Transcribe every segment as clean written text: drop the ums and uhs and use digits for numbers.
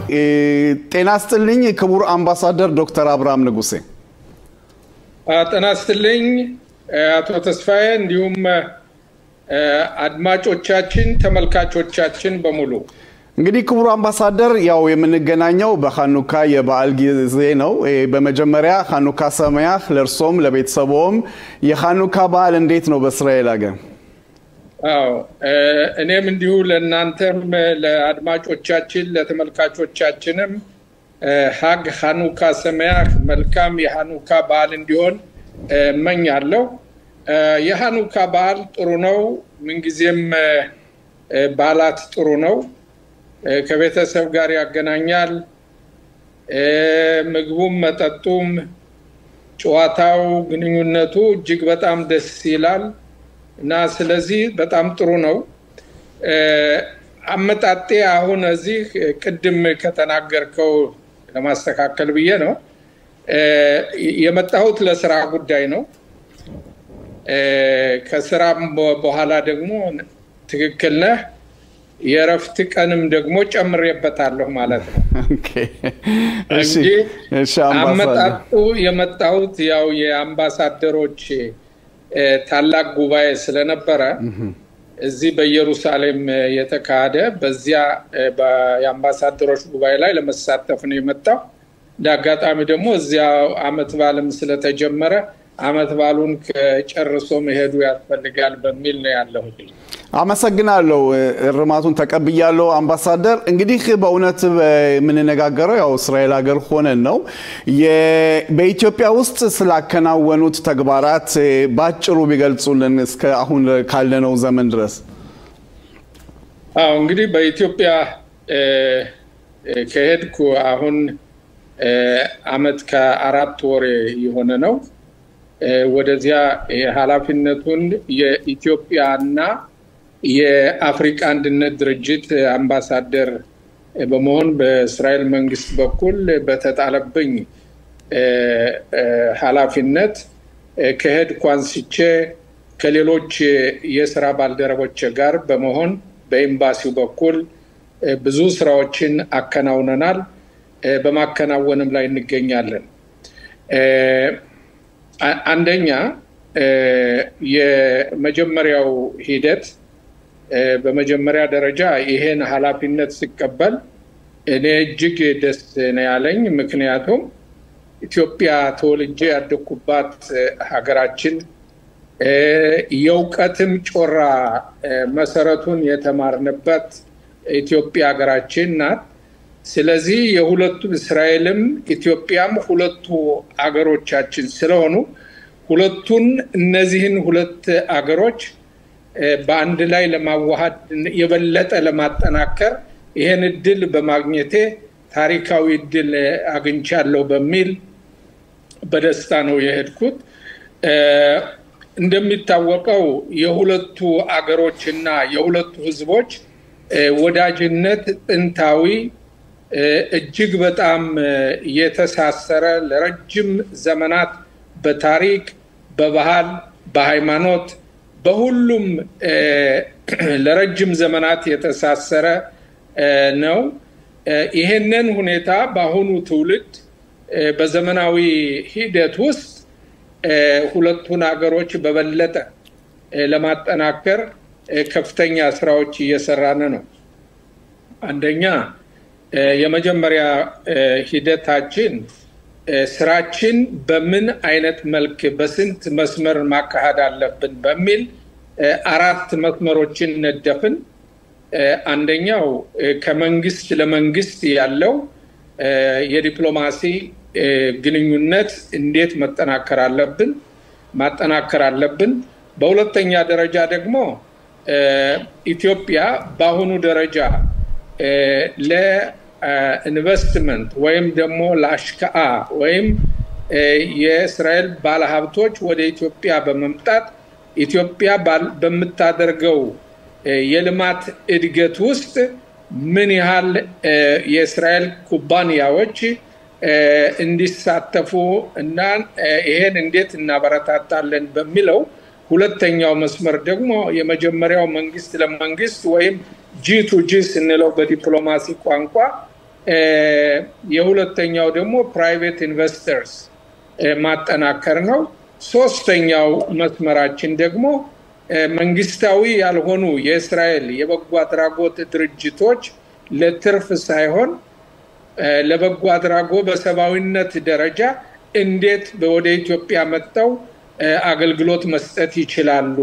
ጤና ይስጥልኝ ክቡር አምባሳደር ዶክተር አብርሃም ንጉሴ። ጤና ይስጥልኝ አቶ ተስፋዬ እንዲሁም አድማጮቻችን ተመልካቾቻችን በሙሉ። እንግዲህ ክቡር አምባሳደር ያው የምንገናኘው በሃኑካ የበዓል ጊዜ ነው። በመጀመሪያ ሃኑካ ሰማያህ ለርሶም ለቤተሰቦም። የሃኑካ በዓል እንዴት ነው በእስራኤል ሀገር? እኔም እንዲሁ ለእናንተም ለአድማጮቻችን ለተመልካቾቻችንም ሀግ ሃኑካ ሰማያህ መልካም የሃኑካ በዓል እንዲሆን እመኛለሁ። የሃኑካ በዓል ጥሩ ነው። ምን ጊዜም በዓላት ጥሩ ነው። ከቤተሰብ ጋር ያገናኛል። ምግቡም መጠጡም ጨዋታው ግንኙነቱ እጅግ በጣም ደስ ይላል እና ስለዚህ በጣም ጥሩ ነው። አመጣጤ አሁን እዚህ ቅድም ከተናገርከው ለማስተካከል ብዬ ነው የመጣሁት ለስራ ጉዳይ ነው። ከስራም በኋላ ደግሞ ትክክል ነህ የረፍት ቀንም ደግሞ ጨምሬበታለሁ ማለት ነው። እሺ አመጣጡ የመጣሁት ያው የአምባሳደሮች ታላቅ ጉባኤ ስለነበረ እዚህ በኢየሩሳሌም የተካሄደ በዚያ የአምባሳደሮች ጉባኤ ላይ ለመሳተፍ ነው የመጣው። ለአጋጣሚ ደግሞ እዚያ አመት በዓልም ስለተጀመረ አመት በዓሉን ከጨርሶ መሄዱ ያስፈልጋል በሚል ነው ያለሁት። አመሰግናለሁ። እርማቱን ተቀብያለሁ አምባሳደር። እንግዲህ በእውነት የምንነጋገረው ያው እስራኤል ሀገር ሆነን ነው። በኢትዮጵያ ውስጥ ስላከናወኑት ተግባራት ባጭሩ ቢገልጹልን እስከ አሁን ካለነው ዘመን ድረስ። እንግዲህ በኢትዮጵያ ከሄድኩ አሁን አመት ከ4 ወር የሆነ ነው። ወደዚያ የኃላፊነቱን የኢትዮጵያና የአፍሪካ አንድነት ድርጅት አምባሳደር በመሆን በእስራኤል መንግስት በኩል በተጣለብኝ ኃላፊነት ከሄድኩ አንስቼ ከሌሎች የሥራ ባልደረቦች ጋር በመሆን በኤምባሲው በኩል ብዙ ስራዎችን አከናውነናል። በማከናወንም ላይ እንገኛለን። አንደኛ የመጀመሪያው ሂደት በመጀመሪያ ደረጃ ይሄን ኃላፊነት ሲቀበል እኔ እጅግ ደስ ነው ያለኝ። ምክንያቱም ኢትዮጵያ ተወልጄ ያደኩባት ሀገራችን የእውቀትም ጮራ መሰረቱን የተማርንበት ኢትዮጵያ ሀገራችን ናት። ስለዚህ የሁለቱ እስራኤልም ኢትዮጵያም ሁለቱ አገሮቻችን ስለሆኑ ሁለቱን እነዚህን ሁለት አገሮች በአንድ ላይ ለማዋሃድ የበለጠ ለማጠናከር ይሄን እድል በማግኘቴ ታሪካዊ እድል አግኝቻለሁ በሚል በደስታ ነው የሄድኩት። እንደሚታወቀው የሁለቱ አገሮችና የሁለቱ ህዝቦች ወዳጅነት ጥንታዊ እጅግ በጣም የተሳሰረ ለረጅም ዘመናት በታሪክ በባህል በሃይማኖት በሁሉም ለረጅም ዘመናት የተሳሰረ ነው። ይሄንን ሁኔታ በአሁኑ ትውልድ በዘመናዊ ሂደት ውስጥ ሁለቱን አገሮች በበለጠ ለማጠናከር ከፍተኛ ስራዎች እየሰራን ነው። አንደኛ የመጀመሪያ ሂደታችን ስራችን በምን አይነት መልክ በስንት መስመር ማካሄድ አለብን በሚል 4 መስመሮችን ነደፍን። አንደኛው ከመንግስት ለመንግስት ያለው የዲፕሎማሲ ግንኙነት እንዴት ማጠናከር አለብን። በሁለተኛ ደረጃ ደግሞ ኢትዮጵያ በአሁኑ ደረጃ ለኢንቨስትመንት ወይም ደግሞ ለአሽካአ ወይም የእስራኤል ባለሀብቶች ወደ ኢትዮጵያ በመምጣት ኢትዮጵያ በምታደርገው የልማት እድገት ውስጥ ምን ያህል የእስራኤል ኩባንያዎች እንዲሳተፉ እና ይሄን እንዴት እናበረታታለን በሚለው ሁለተኛው መስመር ደግሞ የመጀመሪያው መንግስት ለመንግስት ወይም G2G ስንለው በዲፕሎማሲ ቋንቋ የሁለተኛው ደግሞ ፕራይቬት ኢንቨስተርስ ማጠናከር ነው። ሶስተኛው መስመራችን ደግሞ መንግስታዊ ያልሆኑ የእስራኤል የበጎ አድራጎት ድርጅቶች ለትርፍ ሳይሆን ለበጎ አድራጎት በሰብአዊነት ደረጃ እንዴት ወደ ኢትዮጵያ መጥተው አገልግሎት መስጠት ይችላሉ፣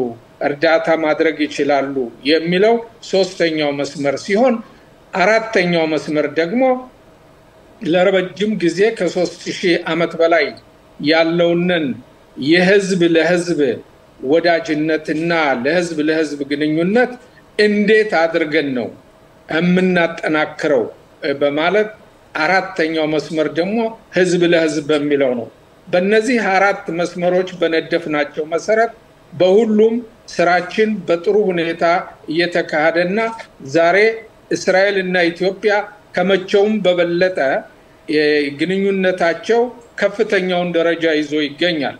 እርዳታ ማድረግ ይችላሉ የሚለው ሶስተኛው መስመር ሲሆን አራተኛው መስመር ደግሞ ለረጅም ጊዜ ከ3000 ዓመት በላይ ያለውንን የህዝብ ለህዝብ ወዳጅነትና ለህዝብ ለህዝብ ግንኙነት እንዴት አድርገን ነው የምናጠናክረው በማለት አራተኛው መስመር ደግሞ ህዝብ ለህዝብ በሚለው ነው። በእነዚህ አራት መስመሮች በነደፍናቸው መሰረት በሁሉም ስራችን በጥሩ ሁኔታ እየተካሄደና ዛሬ እስራኤል እና ኢትዮጵያ ከመቼውም በበለጠ ግንኙነታቸው ከፍተኛውን ደረጃ ይዞ ይገኛል።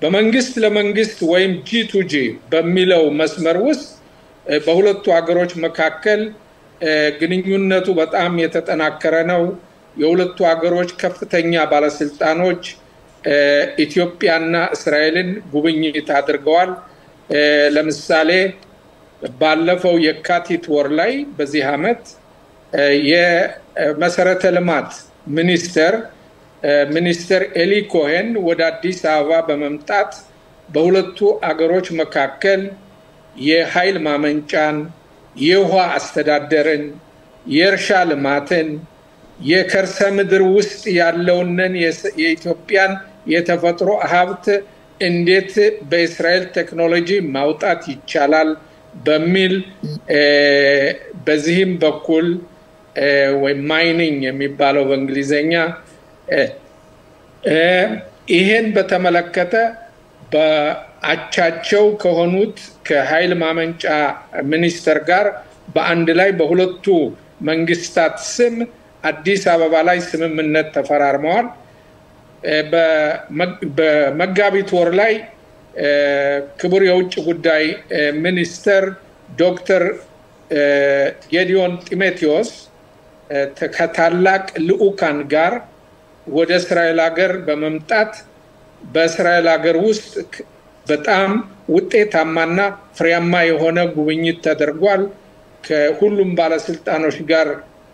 በመንግስት ለመንግስት ወይም G2G በሚለው መስመር ውስጥ በሁለቱ ሀገሮች መካከል ግንኙነቱ በጣም የተጠናከረ ነው። የሁለቱ ሀገሮች ከፍተኛ ባለስልጣኖች ኢትዮጵያና እስራኤልን ጉብኝት አድርገዋል። ለምሳሌ ባለፈው የካቲት ወር ላይ በዚህ ዓመት የመሰረተ ልማት ሚኒስተር ኤሊ ኮሄን ወደ አዲስ አበባ በመምጣት በሁለቱ አገሮች መካከል የኃይል ማመንጫን፣ የውሃ አስተዳደርን፣ የእርሻ ልማትን፣ የከርሰ ምድር ውስጥ ያለውን የኢትዮጵያን የተፈጥሮ ሀብት እንዴት በእስራኤል ቴክኖሎጂ ማውጣት ይቻላል በሚል በዚህም በኩል ወይ ማይኒንግ የሚባለው በእንግሊዘኛ ይሄን በተመለከተ በአቻቸው ከሆኑት ከኃይል ማመንጫ ሚኒስተር ጋር በአንድ ላይ በሁለቱ መንግስታት ስም አዲስ አበባ ላይ ስምምነት ተፈራርመዋል። በመጋቢት ወር ላይ ክቡር የውጭ ጉዳይ ሚኒስተር ዶክተር ጌዲዮን ጢሞቴዎስ ከታላቅ ልዑካን ጋር ወደ እስራኤል ሀገር በመምጣት በእስራኤል ሀገር ውስጥ በጣም ውጤታማና ፍሬያማ የሆነ ጉብኝት ተደርጓል። ከሁሉም ባለስልጣኖች ጋር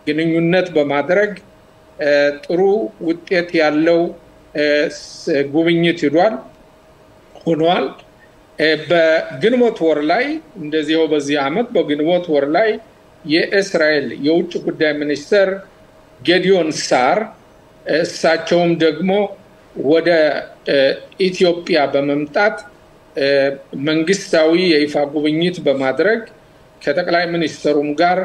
ግንኙነት በማድረግ ጥሩ ውጤት ያለው ጉብኝት ሆኗል። በግንቦት ወር ላይ እንደዚሁ በዚህ ዓመት በግንቦት ወር ላይ የእስራኤል የውጭ ጉዳይ ሚኒስተር ጌዲዮን ሳር እሳቸውም ደግሞ ወደ ኢትዮጵያ በመምጣት መንግስታዊ የይፋ ጉብኝት በማድረግ ከጠቅላይ ሚኒስተሩም ጋር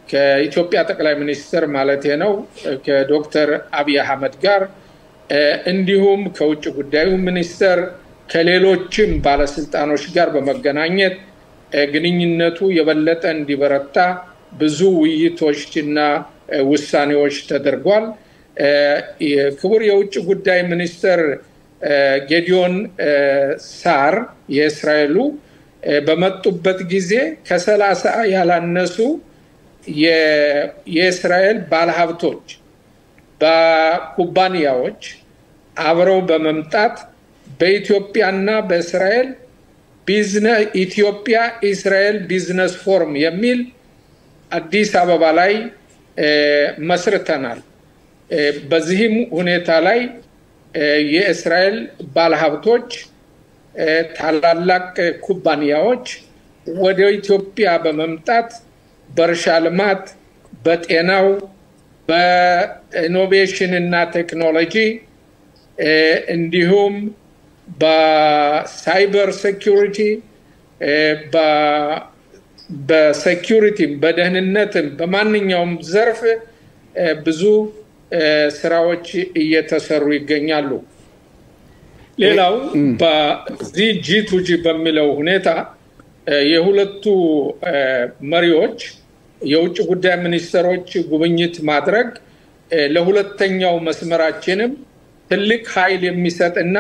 ከኢትዮጵያ ጠቅላይ ሚኒስተር ማለት ነው ከዶክተር አብይ አህመድ ጋር እንዲሁም ከውጭ ጉዳዩ ሚኒስተር ከሌሎችም ባለስልጣኖች ጋር በመገናኘት ግንኙነቱ የበለጠ እንዲበረታ ብዙ ውይይቶችና ውሳኔዎች ተደርጓል። ክቡር የውጭ ጉዳይ ሚኒስተር ጌዲዮን ሳር የእስራኤሉ በመጡበት ጊዜ ከ30 ያላነሱ የእስራኤል ባለሀብቶች በኩባንያዎች አብረው በመምጣት በኢትዮጵያና በእስራኤል ኢትዮጵያ እስራኤል ቢዝነስ ፎረም የሚል አዲስ አበባ ላይ መስርተናል። በዚህም ሁኔታ ላይ የእስራኤል ባለሀብቶች ታላላቅ ኩባንያዎች ወደ ኢትዮጵያ በመምጣት በእርሻ ልማት፣ በጤናው፣ በኢኖቬሽን እና ቴክኖሎጂ እንዲሁም በሳይበር ሴኩሪቲ በሴኩሪቲ በደህንነትም በማንኛውም ዘርፍ ብዙ ስራዎች እየተሰሩ ይገኛሉ። ሌላው በዚህ G2G በሚለው ሁኔታ የሁለቱ መሪዎች የውጭ ጉዳይ ሚኒስተሮች ጉብኝት ማድረግ ለሁለተኛው መስመራችንም ትልቅ ኃይል የሚሰጥና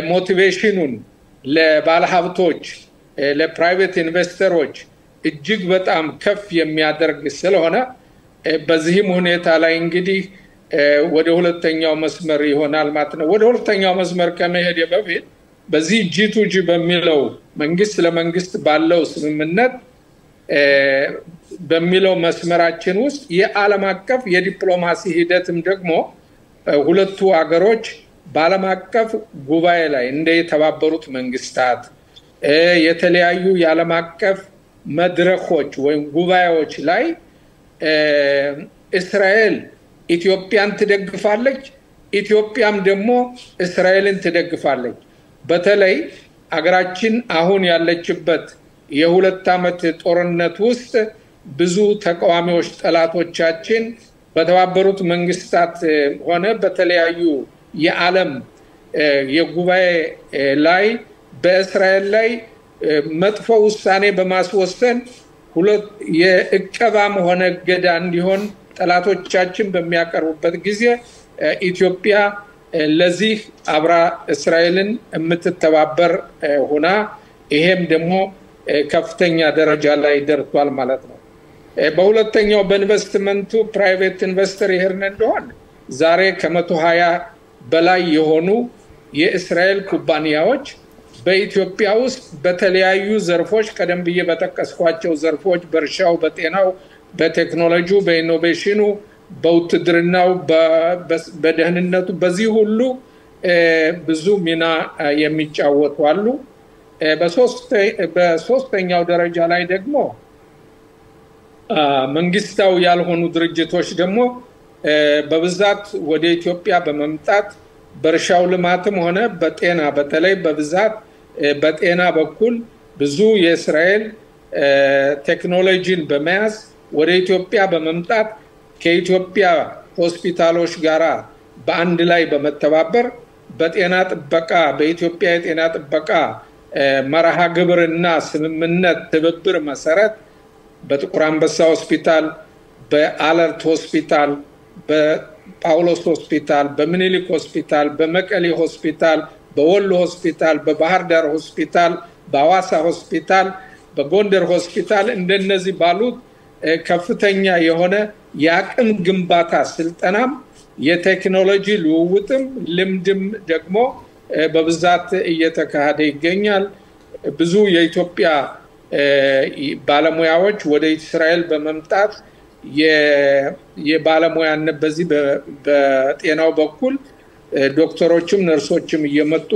ሞቲቬሽኑን ለባለሀብቶች ለፕራይቬት ኢንቨስተሮች እጅግ በጣም ከፍ የሚያደርግ ስለሆነ በዚህም ሁኔታ ላይ እንግዲህ ወደ ሁለተኛው መስመር ይሆናል ማለት ነው። ወደ ሁለተኛው መስመር ከመሄድ በፊት በዚህ G2G በሚለው መንግስት ለመንግስት ባለው ስምምነት በሚለው መስመራችን ውስጥ የዓለም አቀፍ የዲፕሎማሲ ሂደትም ደግሞ ሁለቱ ሀገሮች በዓለም አቀፍ ጉባኤ ላይ እንደ የተባበሩት መንግስታት የተለያዩ የዓለም አቀፍ መድረኮች ወይም ጉባኤዎች ላይ እስራኤል ኢትዮጵያን ትደግፋለች፣ ኢትዮጵያም ደግሞ እስራኤልን ትደግፋለች። በተለይ አገራችን አሁን ያለችበት የሁለት ዓመት ጦርነት ውስጥ ብዙ ተቃዋሚዎች ጠላቶቻችን በተባበሩት መንግስታት ሆነ በተለያዩ የዓለም የጉባኤ ላይ በእስራኤል ላይ መጥፎ ውሳኔ በማስወሰን የእቀባም ሆነ ገዳ እንዲሆን ጠላቶቻችን በሚያቀርቡበት ጊዜ ኢትዮጵያ ለዚህ አብራ እስራኤልን የምትተባበር ሆና ይሄም ደግሞ ከፍተኛ ደረጃ ላይ ደርሷል ማለት ነው። በሁለተኛው በኢንቨስትመንቱ ፕራይቬት ኢንቨስተር ይሄርን እንደሆነ ዛሬ ከ120 በላይ የሆኑ የእስራኤል ኩባንያዎች በኢትዮጵያ ውስጥ በተለያዩ ዘርፎች ቀደም ብዬ በተቀስኳቸው ዘርፎች በእርሻው፣ በጤናው፣ በቴክኖሎጂው፣ በኢኖቬሽኑ፣ በውትድርናው፣ በደህንነቱ በዚህ ሁሉ ብዙ ሚና የሚጫወቱ አሉ። በሶስተኛው ደረጃ ላይ ደግሞ መንግስታዊ ያልሆኑ ድርጅቶች ደግሞ በብዛት ወደ ኢትዮጵያ በመምጣት በእርሻው ልማትም ሆነ በጤና በተለይ በብዛት በጤና በኩል ብዙ የእስራኤል ቴክኖሎጂን በመያዝ ወደ ኢትዮጵያ በመምጣት ከኢትዮጵያ ሆስፒታሎች ጋራ በአንድ ላይ በመተባበር በጤና ጥበቃ በኢትዮጵያ የጤና ጥበቃ መርሃ ግብርና ስምምነት ትብብር መሰረት በጥቁር አንበሳ ሆስፒታል፣ በአለርት ሆስፒታል፣ በጳውሎስ ሆስፒታል፣ በምኒልክ ሆስፒታል፣ በመቀሌ ሆስፒታል፣ በወሎ ሆስፒታል፣ በባህር ዳር ሆስፒታል፣ በአዋሳ ሆስፒታል፣ በጎንደር ሆስፒታል እንደነዚህ ባሉት ከፍተኛ የሆነ የአቅም ግንባታ ስልጠናም የቴክኖሎጂ ልውውጥም ልምድም ደግሞ በብዛት እየተካሄደ ይገኛል። ብዙ የኢትዮጵያ ባለሙያዎች ወደ እስራኤል በመምጣት የባለሙያነት በዚህ በጤናው በኩል ዶክተሮችም ነርሶችም እየመጡ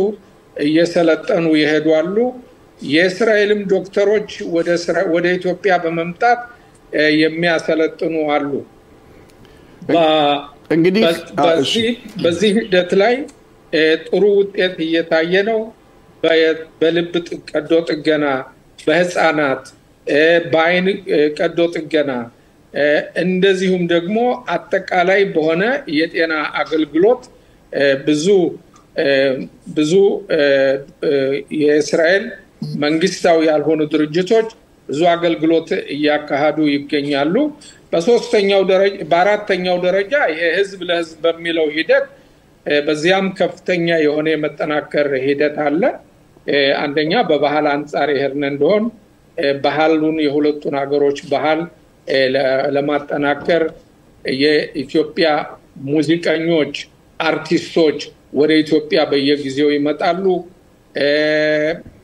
እየሰለጠኑ ይሄዳሉ። የእስራኤልም ዶክተሮች ወደ ኢትዮጵያ በመምጣት የሚያሰለጥኑ አሉ። እንግዲህ በዚህ ሂደት ላይ ጥሩ ውጤት እየታየ ነው። በልብ ቀዶ ጥገና፣ በህፃናት በአይን ቀዶ ጥገና እንደዚሁም ደግሞ አጠቃላይ በሆነ የጤና አገልግሎት ብዙ የእስራኤል መንግስታዊ ያልሆኑ ድርጅቶች ብዙ አገልግሎት እያካሄዱ ይገኛሉ። በአራተኛው ደረጃ የህዝብ ለህዝብ በሚለው ሂደት በዚያም ከፍተኛ የሆነ የመጠናከር ሂደት አለ። አንደኛ በባህል አንፃር ይሄርን እንደሆን ባህሉን የሁለቱን ሀገሮች ባህል ለማጠናከር የኢትዮጵያ ሙዚቀኞች አርቲስቶች ወደ ኢትዮጵያ በየጊዜው ይመጣሉ።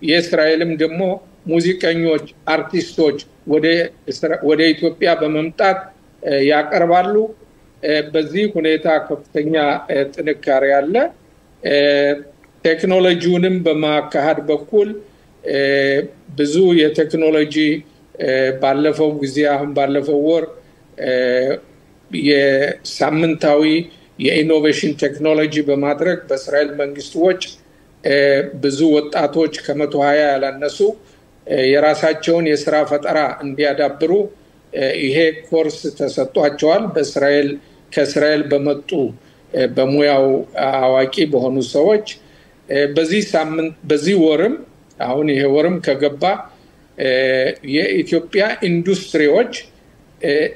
የእስራኤልም ደግሞ ሙዚቀኞች አርቲስቶች ወደ ኢትዮጵያ በመምጣት ያቀርባሉ። በዚህ ሁኔታ ከፍተኛ ጥንካሬ አለ። ቴክኖሎጂውንም በማካሄድ በኩል ብዙ የቴክኖሎጂ ባለፈው ጊዜ አሁን ባለፈው ወር የሳምንታዊ የኢኖቬሽን ቴክኖሎጂ በማድረግ በእስራኤል መንግስት ወጪ ብዙ ወጣቶች ከ120 ያላነሱ የራሳቸውን የሥራ ፈጠራ እንዲያዳብሩ ይሄ ኮርስ ተሰጥቷቸዋል። ከእስራኤል በመጡ በሙያው አዋቂ በሆኑ ሰዎች በዚህ ወርም አሁን ይሄ ወርም ከገባ የኢትዮጵያ ኢንዱስትሪዎች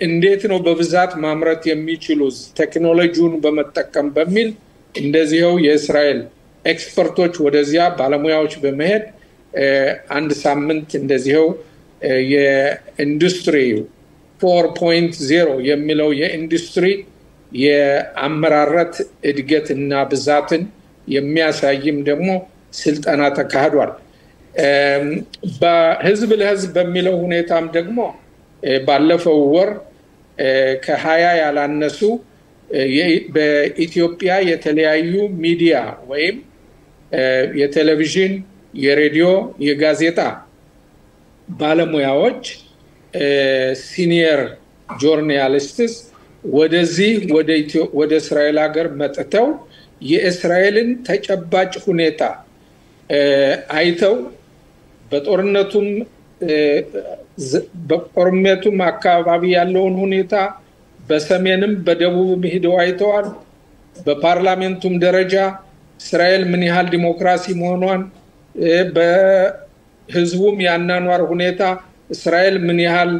እንዴት ነው በብዛት ማምረት የሚችሉ ቴክኖሎጂውን በመጠቀም በሚል እንደዚህው የእስራኤል ኤክስፐርቶች ወደዚያ ባለሙያዎች በመሄድ አንድ ሳምንት እንደዚህው የኢንዱስትሪ 4.0 የሚለው የኢንዱስትሪ የአመራረት እድገትና ብዛትን የሚያሳይም ደግሞ ስልጠና ተካሂዷል። በህዝብ ለህዝብ በሚለው ሁኔታም ደግሞ ባለፈው ወር ከ20 ያላነሱ በኢትዮጵያ የተለያዩ ሚዲያ ወይም የቴሌቪዥን፣ የሬዲዮ፣ የጋዜጣ ባለሙያዎች ሲኒየር ጆርናሊስትስ ወደ እስራኤል ሀገር መጥተው የእስራኤልን ተጨባጭ ሁኔታ አይተው በጦርነቱም አካባቢ ያለውን ሁኔታ በሰሜንም በደቡብም ሄደው አይተዋል። በፓርላሜንቱም ደረጃ እስራኤል ምን ያህል ዲሞክራሲ መሆኗን በህዝቡም ያናኗር ሁኔታ እስራኤል ምን ያህል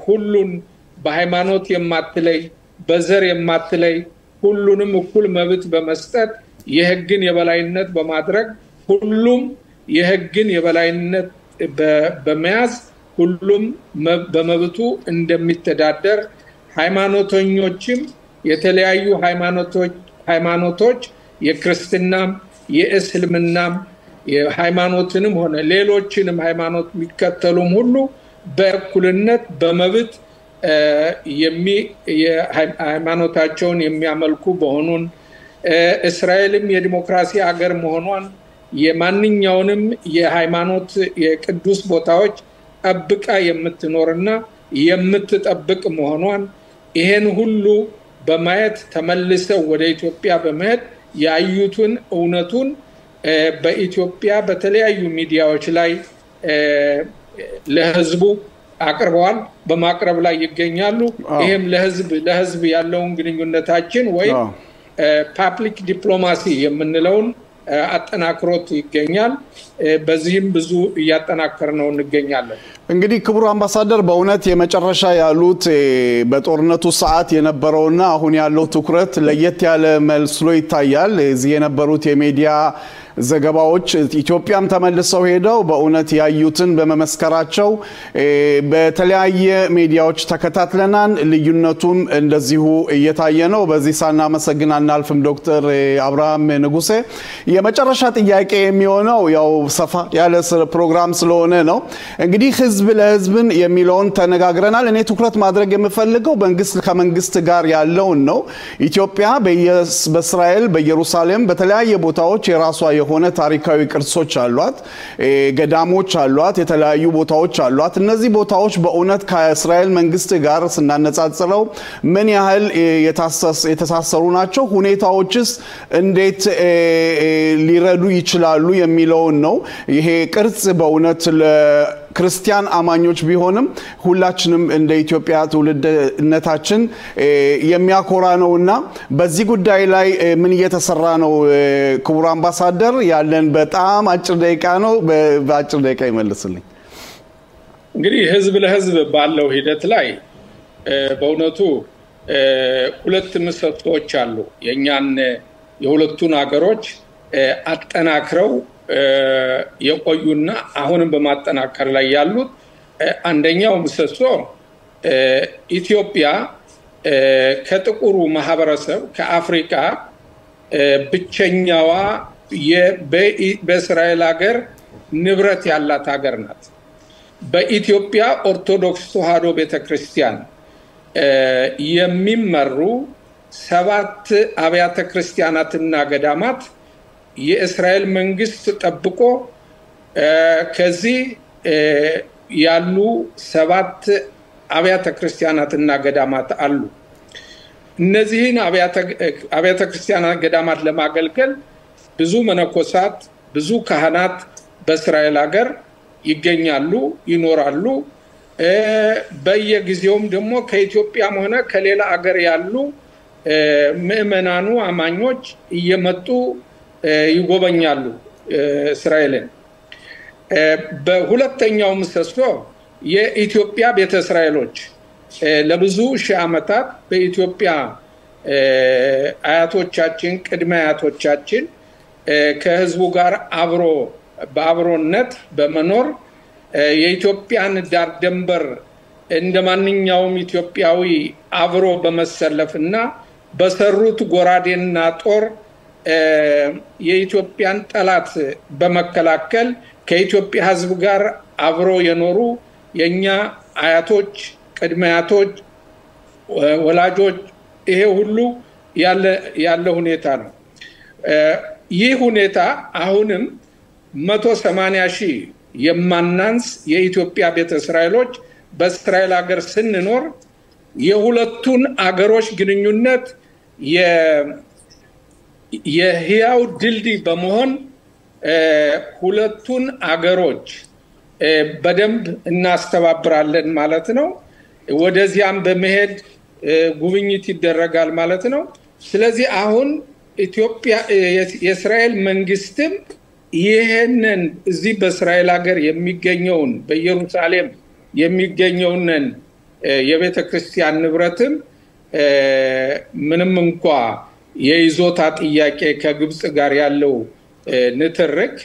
ሁሉን በሃይማኖት የማትለይ በዘር የማትለይ ሁሉንም እኩል መብት በመስጠት የህግን የበላይነት በማድረግ ሁሉም የህግን የበላይነት በመያዝ ሁሉም በመብቱ እንደሚተዳደር ሃይማኖተኞችም የተለያዩ ሃይማኖቶች የክርስትናም የእስልምናም የሃይማኖትንም ሆነ ሌሎችንም ሃይማኖት የሚከተሉም ሁሉ በእኩልነት በመብት ሃይማኖታቸውን የሚያመልኩ በሆኑን እስራኤልም የዲሞክራሲ ሀገር መሆኗን የማንኛውንም የሃይማኖት የቅዱስ ቦታዎች ጠብቃ የምትኖርና የምትጠብቅ መሆኗን ይሄን ሁሉ በማየት ተመልሰው ወደ ኢትዮጵያ በመሄድ ያዩትን እውነቱን በኢትዮጵያ በተለያዩ ሚዲያዎች ላይ ለህዝቡ አቅርበዋል፣ በማቅረብ ላይ ይገኛሉ። ይሄም ለህዝብ ያለውን ግንኙነታችን ወይ ፐብሊክ ዲፕሎማሲ የምንለውን አጠናክሮት ይገኛል። በዚህም ብዙ እያጠናከርነው እንገኛለን። እንግዲህ ክቡር አምባሳደር በእውነት የመጨረሻ ያሉት በጦርነቱ ሰዓት የነበረውና አሁን ያለው ትኩረት ለየት ያለ መስሎ ይታያል። እዚህ የነበሩት የሚዲያ ዘገባዎች ኢትዮጵያም ተመልሰው ሄደው በእውነት ያዩትን በመመስከራቸው በተለያየ ሚዲያዎች ተከታትለናል። ልዩነቱም እንደዚሁ እየታየ ነው። በዚህ ሳናመሰግን አናልፍም። ዶክተር አብርሃም ንጉሴ የመጨረሻ ጥያቄ የሚሆነው ያው ሰፋ ያለ ፕሮግራም ስለሆነ ነው። እንግዲህ ህዝብ ለህዝብን የሚለውን ተነጋግረናል። እኔ ትኩረት ማድረግ የምፈልገው ከመንግስት ጋር ያለውን ነው። ኢትዮጵያ በእስራኤል በኢየሩሳሌም በተለያየ ቦታዎች የራሷ የሆነ ታሪካዊ ቅርሶች አሏት፣ ገዳሞች አሏት፣ የተለያዩ ቦታዎች አሏት። እነዚህ ቦታዎች በእውነት ከእስራኤል መንግስት ጋር ስናነጻጽረው ምን ያህል የተሳሰሩ ናቸው? ሁኔታዎችስ እንዴት ሊረዱ ይችላሉ የሚለውን ነው። ይሄ ቅርጽ በእውነት ክርስቲያን አማኞች ቢሆንም ሁላችንም እንደ ኢትዮጵያ ትውልድነታችን የሚያኮራ ነውና በዚህ ጉዳይ ላይ ምን እየተሰራ ነው? ክቡር አምባሳደር ያለን በጣም አጭር ደቂቃ ነው። በአጭር ደቂቃ ይመልስልኝ። እንግዲህ ህዝብ ለህዝብ ባለው ሂደት ላይ በእውነቱ ሁለት ምሰሶዎች አሉ። የኛን የሁለቱን ሀገሮች አጠናክረው የቆዩና አሁንም በማጠናከር ላይ ያሉት አንደኛው ምሰሶ ኢትዮጵያ ከጥቁሩ ማህበረሰብ ከአፍሪካ ብቸኛዋ በእስራኤል ሀገር ንብረት ያላት ሀገር ናት። በኢትዮጵያ ኦርቶዶክስ ተዋሕዶ ቤተክርስቲያን የሚመሩ 7 አብያተ ክርስቲያናትና ገዳማት የእስራኤል መንግስት ጠብቆ ከዚህ ያሉ 7 አብያተ ክርስቲያናትና ገዳማት አሉ። እነዚህን አብያተ ክርስቲያናት ገዳማት ለማገልገል ብዙ መነኮሳት ብዙ ካህናት በእስራኤል ሀገር ይገኛሉ ይኖራሉ። በየጊዜውም ደግሞ ከኢትዮጵያም ሆነ ከሌላ ሀገር ያሉ ምእመናኑ አማኞች እየመጡ ይጎበኛሉ እስራኤልን። በሁለተኛው ምሰሶ የኢትዮጵያ ቤተ እስራኤሎች ለብዙ ሺህ ዓመታት በኢትዮጵያ አያቶቻችን ቅድመ አያቶቻችን ከህዝቡ ጋር በአብሮነት በመኖር የኢትዮጵያን ዳር ደንበር እንደማንኛውም ኢትዮጵያዊ አብሮ በመሰለፍና በሰሩት ጎራዴና ጦር የኢትዮጵያን ጠላት በመከላከል ከኢትዮጵያ ሕዝብ ጋር አብሮ የኖሩ የኛ አያቶች ቅድመ አያቶች ወላጆች ይሄ ሁሉ ያለ ሁኔታ ነው ይህ ሁኔታ አሁንም 180,000 የማናንስ የኢትዮጵያ ቤተ እስራኤሎች በእስራኤል ሀገር ስንኖር የሁለቱን አገሮች ግንኙነት የህያው ድልድይ በመሆን ሁለቱን አገሮች በደንብ እናስተባብራለን ማለት ነው ወደዚያም በመሄድ ጉብኝት ይደረጋል ማለት ነው ስለዚህ አሁን ኢትዮጵያ የእስራኤል መንግስትም ይሄንን እዚህ በእስራኤል ሀገር የሚገኘውን በኢየሩሳሌም የሚገኘውን የቤተ ክርስቲያን ንብረትም ምንም እንኳን የይዞታ ጥያቄ ከግብጽ ጋር ያለው ንትርክ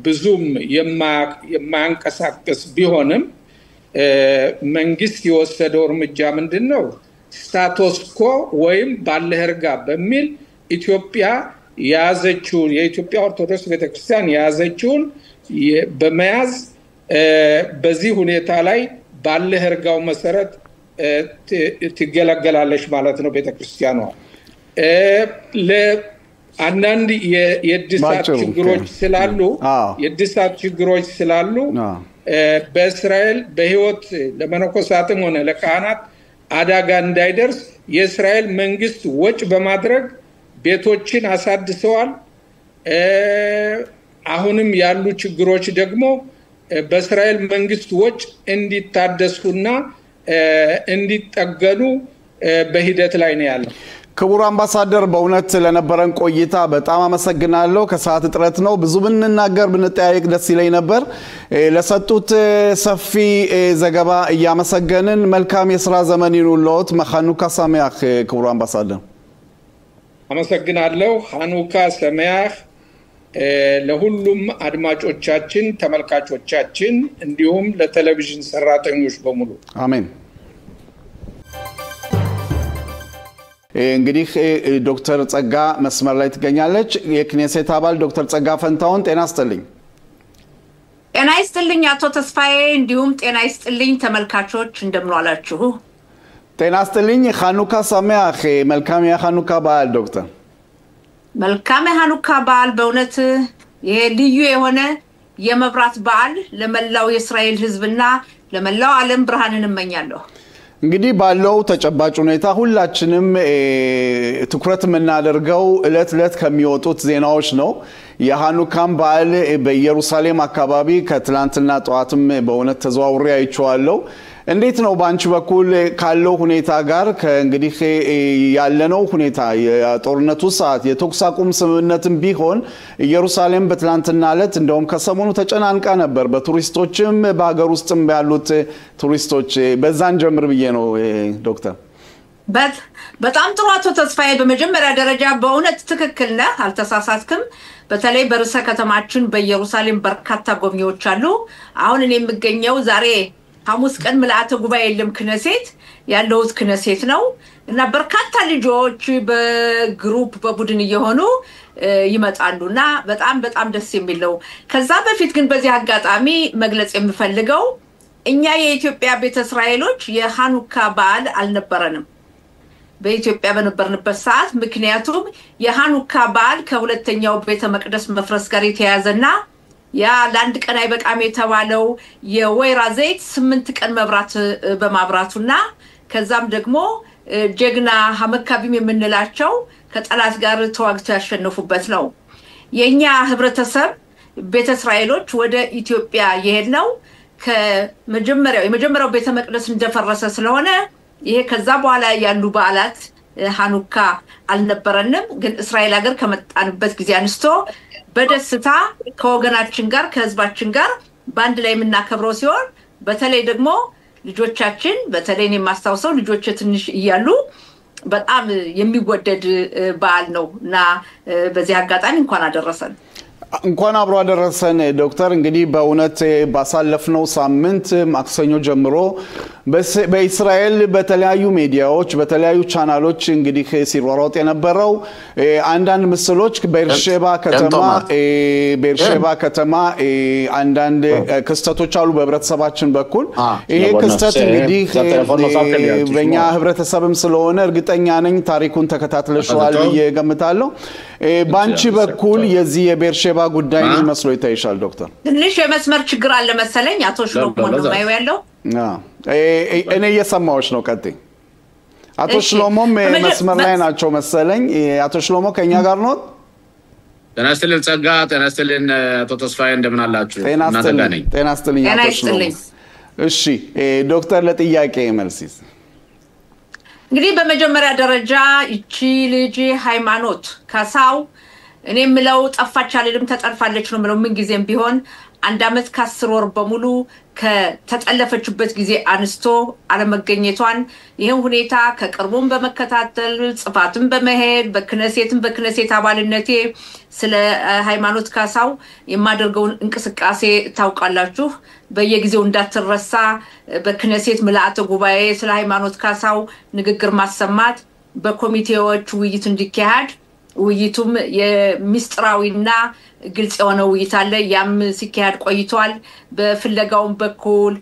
ብዙም የማያንቀሳቀስ ቢሆንም መንግስት የወሰደው እርምጃ ምንድነው ስታቱስ ኮ ወይም ባለህርጋ በሚል ኢትዮጵያ ያዘችውን የኢትዮጵያ ኦርቶዶክስ ቤተክርስቲያን ያዘችውን በመያዝ በዚህ ሁኔታ ላይ ባለህርጋው መሰረት ትገለገላለች ማለት ነው ቤተክርስቲያኗ ለአንዳንድ የድሳት ችግሮች ስላሉ በእስራኤል በህይወት ለመነኮሳትም ሆነ ለካህናት አደጋ እንዳይደርስ የእስራኤል መንግስት ወጭ በማድረግ ቤቶችን አሳድሰዋል አሁንም ያሉ ችግሮች ደግሞ በእስራኤል መንግስት ወጭ እንዲታደሱና እንዲጠገኑ በሂደት ላይ ነው ያለው ክቡር አምባሳደር በእውነት ለነበረን ቆይታ በጣም አመሰግናለሁ ከሰዓት እጥረት ነው ብዙ ብንናገር ብንጠያየቅ ደስ ይለኝ ነበር ለሰጡት ሰፊ ዘገባ እያመሰገንን መልካም የሥራ ዘመን ይኑርልዎት መኻኑካ ሰሚያህ ክቡር አምባሳደር አመሰግናለሁ ኻኑካ ሰሚያህ ለሁሉም አድማጮቻችን ተመልካቾቻችን እንዲሁም ለቴሌቪዥን ሰራተኞች በሙሉ አሜን እንግዲህ ዶክተር ጸጋ መስመር ላይ ትገኛለች የክኔሴት አባል ዶክተር ጸጋ ፈንታውን ጤና ይስጥልኝ አቶ ተስፋዬ እንዲሁም ጤና ይስጥልኝ ተመልካቾች እንደምን ዋላችሁ ጤና ይስጥልኝ ኻኑካ ሰሚያህ መልካም የኻኑካ በዓል ዶክተር መልካም የኻኑካ በዓል በእውነት ይሄ ልዩ የሆነ የመብራት በዓል ለመላው የእስራኤል ህዝብና ለመላው ዓለም ብርሃንን እመኛለሁ እንግዲህ ባለው ተጨባጭ ሁኔታ ሁላችንም ትኩረት የምናደርገው እለት ከሚወጡት ዜናዎች ነው የኻኑካም በዓል በኢየሩሳሌም አካባቢ ከትላንትና ጧትም በእውነት ተዘዋውሬ አይቼዋለሁ እንዴት ነው ባንቺ በኩል ካለው ሁኔታ ጋር ከእንግዲህ ያለነው ሁኔታ የጦርነቱ ሰዓት የተኩስ አቁም ስምምነትም ቢሆን ኢየሩሳሌም በትላንትና ዕለት እንደውም ከሰሞኑ ተጨናንቃ ነበር በቱሪስቶችም በአገር ውስጥም ያሉት ቱሪስቶች በዛን ጀምር ብዬ ነው ዶክተር በጣም ጥሩ አቶ ተስፋዬ በመጀመሪያ ደረጃ በእውነት ትክክል ነህ አልተሳሳትክም በተለይ በርዕሰ ከተማችን በኢየሩሳሌም በርካታ ጎብኚዎች አሉ አሁን እኔ የምገኘው ዛሬ ሐሙስ ቀን ምልአተ ጉባኤ የለም ክነሴት ያለው ክነሴት ነው እና በርካታ ልጆች በግሩፕ በቡድን እየሆኑ ይመጣሉና በጣም ደስ የሚል ነው ከዛ በፊት ግን በዚህ አጋጣሚ መግለጽ የምፈልገው እኛ የኢትዮጵያ ቤተ እስራኤሎች የኻኑካ በዓል አልነበረንም በኢትዮጵያ በነበርንበት ሰዓት ምክንያቱም የኻኑካ በዓል ከሁለተኛው ቤተ መቅደስ መፍረስ ጋር የተያያዘና ያ ለአንድ ቀን አይበቃም የተባለው የወይራ ዘይት 8 ቀን መብራት በማብራቱና ከዛም ደግሞ ጀግና ሐመካቢም የምንላቸው ከጠላት ጋር ተዋግተው ያሸነፉበት ነው የኛ ህብረተሰብ ቤተ እስራኤሎች ወደ ኢትዮጵያ የሄድነው የመጀመሪያው ቤተ መቅደስ እንደፈረሰ ስለሆነ ይሄ ከዛ በኋላ ያሉ በዓላት ኻኑካ አልነበረንም ግን እስራኤል ሀገር ከመጣንበት ጊዜ አንስቶ በደስታ ከወገናችን ጋር ከህዝባችን ጋር ባንድ ላይ የምናከብረው ሲሆን በተለይ ደግሞ ልጆቻችን በተለይ እኔ ማስተዋወሰው ልጆች ትንሽ ይያሉ በጣም የሚወደድ በዓል ነውና በዚህ አጋጣሚ እንኳን አደረሰን እንኳን አብሮ አደረሰን ዶክተር እንግዲህ በእውነት ባሳለፍነው ሳምንት ማክሰኞ ጀምሮ በእስራኤል በተለያዩ ሚዲያዎች በተለያዩ ቻናሎች እንግዲህ ሲሯሯጥ የነበረው አንዳንድ ምስሎች በኤርሼባ ከተማ አንዳንድ ክስተቶች አሉ በህብረተሰባችን በኩል ይሄ ክስተት እንግዲህ በእኛ ህብረተሰብም ስለሆነ እርግጠኛ ነኝ ታሪኩን ተከታትለሽዋል ብዬ ገምታለሁ ባንቺ በኩል የዚህ የቤርሼባ ጉዳይ ነው መስሎ ይታይሻል ዶክተር ትንሽ የመስመር ችግር አለ መሰለኝ አቶ ሽሎሞ ነው ማየው ያለው እኔ እየሰማሁሽ ነው ቀጥይ አቶ ሽሎሞም መስመር ላይ ናቸው መሰለኝ አቶ ሽሎሞ ከኛ ጋር ነው ተናስተልን ጸጋ ተናስተልን አቶ ተስፋዬ እንደምን አላችሁ ተናስተልን አቶ ሽሎሞ እሺ ዶክተር ለጥያቄ መልሲስ እንግዲህ በመጀመሪያ ደረጃ እቺ ልጅ ሃይማኖት ካሳው እኔ ምለው ጠፋች አልልም ተጠልፋለች ነው ምለው ምን ጊዜም ቢሆን አንድ አመት ከ10 ወር በሙሉ ከተጠለፈችበት ጊዜ አንስቶ አለመገኘቷን ይሄን ሁኔታ ከቅርቡም በመከታተል ጽፋትም በመሄድ በክነሴት አባልነቴ ስለ ሃይማኖት ካሳው የማደርገውን እንቅስቃሴ ታውቃላችሁ በየጊዜው እንዳትረሳ በክነሴት ምልአተ ጉባኤ ስለ ሃይማኖት ካሳው ንግግር ማሰማት በኮሚቴዎች ውይይት እንዲካሄድ ውይይቱም የሚስጥራዊና ግልጽ የሆነ ውይይት አለ ያም ሲካሄድ ቆይቷል በፍለጋውን በኩል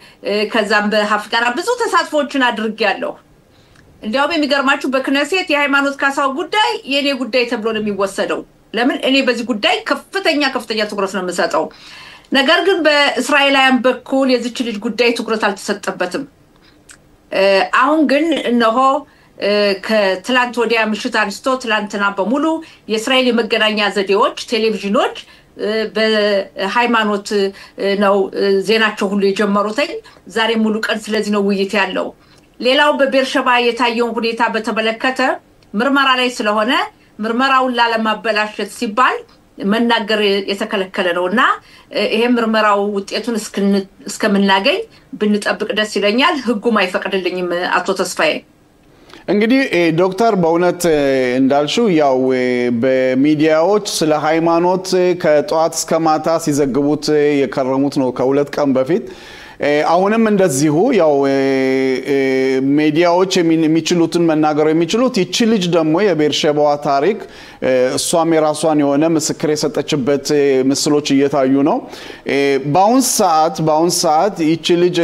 ከዛም በአፍጋና ብዙ ተሳትፎችን አድርጌያለሁ እንዲያውም የሚገርማችሁ በክነሴት የሃይማኖት ካሳው ጉዳይ የኔ ጉዳይ ተብሎ ነው የሚወሰደው ለምን እኔ በዚህ ጉዳይ ከፍተኛ ትኩረት ነው የምሰጠው ነገር ግን በእስራኤላውያን በኩል የዚች ልጅ ጉዳይ ትኩረት አልተሰጠበትም አሁን ግን እነሆ ከትላንት ወዲያ ምሽት አንስቶ ትላንትና በሙሉ የእስራኤል የመገናኛ ዘዴዎች ቴሌቪዥኖች በሃይማኖት ነው ዜናቸው ሁሉ የጀመሩት ዛሬ ሙሉ ቀን ስለዚህ ነው ውይይት ያለው ሌላው በቤርሼባ የታየው ሁኔታ በተመለከተ ምርመራ ላይ ስለሆነ ምርመራውን ላለማበላሸት ሲባል መናገር የተከለከለ ነውና ይሄ ምርመራው ውጤቱን እስከምናገኝ ብንጠብቅ ደስ ይለኛል ህጉም አይፈቅድልኝም አቶ ተስፋዬ እንግዲህ ዶክተር በእውነት እንዳልሽው ያው በሚዲያዎች ስለ ሃይማኖት ከጧት እስከ ማታ ሲዘግቡት የከረሙት ነው ከሁለት ቀን በፊት አሁንም እንደዚሁ ያው ሚዲያዎች የሚችሉትን መናገር የሚችሉት ይቺ ልጅ ደግሞ የቤርሼባዋ ታሪክ እሷም የራሷን የሆነ ምስክር የሰጠችበት ምስሎች እየታዩ ነው በአሁን ሰዓት ይቺ ልጅ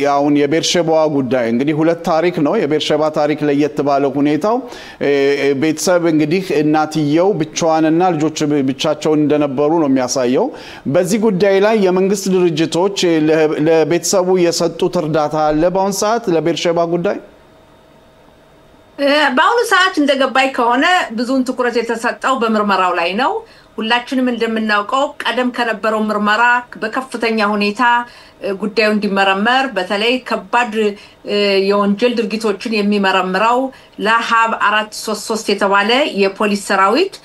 ያውን የቤርሼባዋ ጉዳይ እንግዲህ ሁለት ታሪክ ነው የቤርሼባ ታሪክ ለየት ባለ ሁኔታው ቤተሰብ እንግዲህ እናትየው ብቻዋንና ልጆች ብቻቸውን እንደነበሩ ነው የሚያሳየው በዚህ ጉዳይ ላይ የመንግስት ድርጅቶች ለቤተሰቡ የሰጡት እርዳታ አለ በአሁን ሰዓት ለቤርሼባ ጉዳይ በአሁኑ ሰዓት እንደገባይ ከሆነ ብዙን ትኩረት የተሰጠው በምርመራው ላይ ነው ሁላችንም እንደምናውቀው ቀደም ከነበረው ምርመራ በከፍተኛ ሁኔታ ጉዳዩ እንዲመረመር በተለይ ከባድ የወንጀል ድርጊቶችን የሚመረምረው ለሃብ 433 የተባለ የፖሊስ ሰራዊት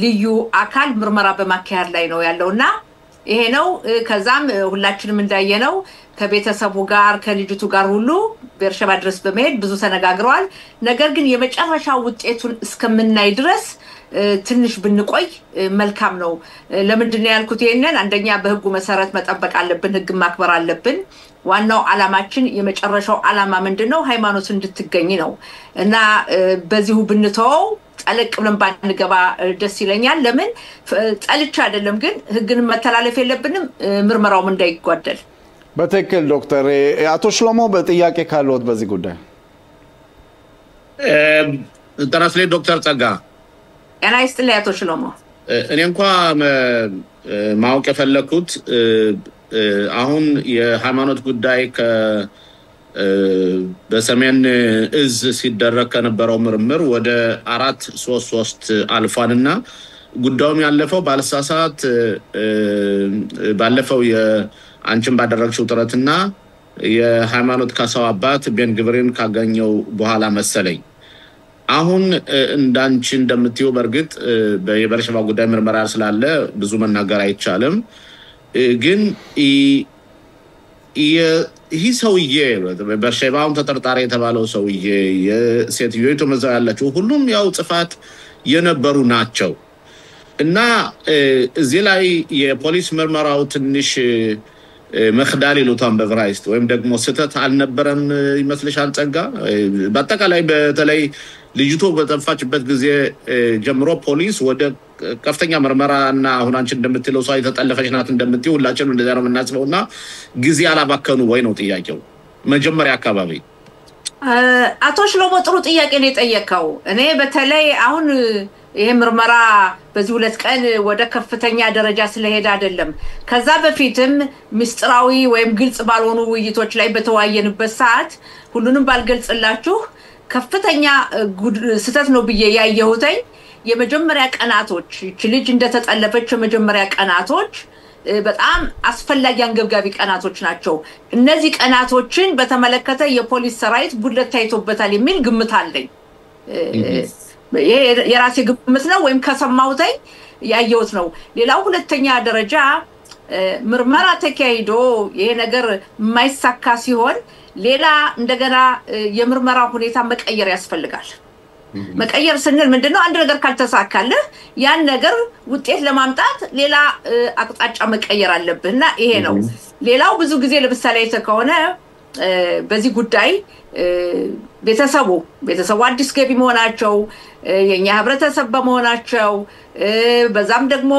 ልዩ አካል ምርመራ በማካሄድ ላይ ነው ያለውና ይሄ ነው ከዛም ሁላችንም እንዳየነው ከቤተሰቡ ጋር ከልጅቱ ጋር ሁሉ ቤርሼባ ድረስ በመሄድ ብዙ ተነጋግረዋል ነገር ግን የመጨረሻው ውጤቱን እስከምናይ ድረስ ትንሽ ብንቆይ መልካም ነው ለምንድን ነው ያልኩት ይሄንን አንደኛ በህጉ መሰረት መጠበቅ አለብን ህግ ማክበር አለብን ዋናው ዓላማችን የመጨረሻው ዓላማ ምንድነው ሃይማኖት እንድትገኝ ነው እና በዚሁ ብንተው ጠለቅ ብለን ባንገባ ደስ ይለኛል ለምን ጠልቻ አይደለም ግን ህግን መተላለፍ የለብንም ምርመራውም እንዳይጓደል በትክክል ዶክተር አቶ ሽሎሞ በጥያቄ ካለዎት በዚህ ጉዳይ ተናስለ ዶክተር ጸጋ እና ይስጥልኝ አቶ ሽሎሞ እኔ እንኳን ማወቅ የፈለኩት አሁን የሃይማኖት ጉዳይ በሰሜን እዝ ሲደረግ ከነበረው ምርምር ወደ 433 አልፏንና ጉዳዩም ያለፈው ባለሳሳት ባለፈው አንቺም ባደረግሽው ጥረትና የሃይማኖት ካሳው አባት ቤን ግብሪን ካገኘው በኋላ መሰለኝ አሁን እንዳንቺ እንደምትዩ በርግጥ በቤርሼባ ጉዳይ ምርመራ ስላለ ብዙ መናገር አይቻልም ግን ይሄ ሰውዬ ቤርሼባውን ተጠርጣሪ የተባለው ሰውዬ የሴትዮቱ መዛው ያለችው ሁሉም ያው ጽፋት የነበሩ ናቸው እና እዚህ ላይ የፖሊስ ምርመራው ትንሽ መخدال ይሉታን በዕብራይስጥ ወይም ደግሞ ስተት አልነበረም ይመስልሻል ጸጋ በአጠቃላይ በተለይ ልጅቶ በጠፋችበት ጊዜ ጀምሮ ፖሊስ ወደ ከፍተኛ ምርመራና አሁን አንቺ እንደምትለው ሰው የተጠለፈች ናት እንደምትዩ ሁላችንም እንደዛ ነው እናስበውና ጊዜ አላባከኑ ወይ ነው ጥያቄው መጀመሪያ አካባቢ አቶ ሽሎሞ ጥሩ ጥያቄ ነው የጠየቀው እኔ በተለይ አሁን ይሄ ምርመራ በዚህ ሁለት ቀን ወደ ከፍተኛ ደረጃ ስለሄደ አይደለም ከዛ በፊትም ምስጥራዊ ወይም ግልጽ ባልሆኑ ውይይቶች ላይ በተዋየንበት ሰዓት ሁሉንም ባልገልጽላችሁ ከፍተኛ ስተት ነው ብዬ ያየሁትኝ የመጀመሪያ ቀናቶች እቺ ልጅ እንደተጠለፈች የመጀመሪያ ቀናቶች በጣም አስፈላጊ አንገብጋቢ ቀናቶች ናቸው እነዚህ ቀናቶችን በተመለከተ የፖሊስ ሰራዊት ጉድለት ታይቶበታል የሚል ግምት አለኝ የራሴ ግምት ነው ወይም ከሰማውታይ ያየሁት ነው ሌላው ሁለተኛ ደረጃ ምርመራ ተካሂዶ ይሄ ነገር ማይሳካ ሲሆን ሌላ እንደገና የምርመራ ሁኔታ መቀየር ያስፈልጋል መቀየር ስንል ምንድነው አንድ ነገር ካልተሳካለ ያን ነገር ውጤት ለማምጣት ሌላ አቅጣጫ መቀየር አለብህና ይሄ ነው ሌላው ብዙ ጊዜ ለምሳሌ ተከሆነ በዚህ ጉዳይ ቤተሰቡ አዲስ ገቢ መሆናቸው የኛ ህብረተሰብ በመሆናቸው በዛም ደግሞ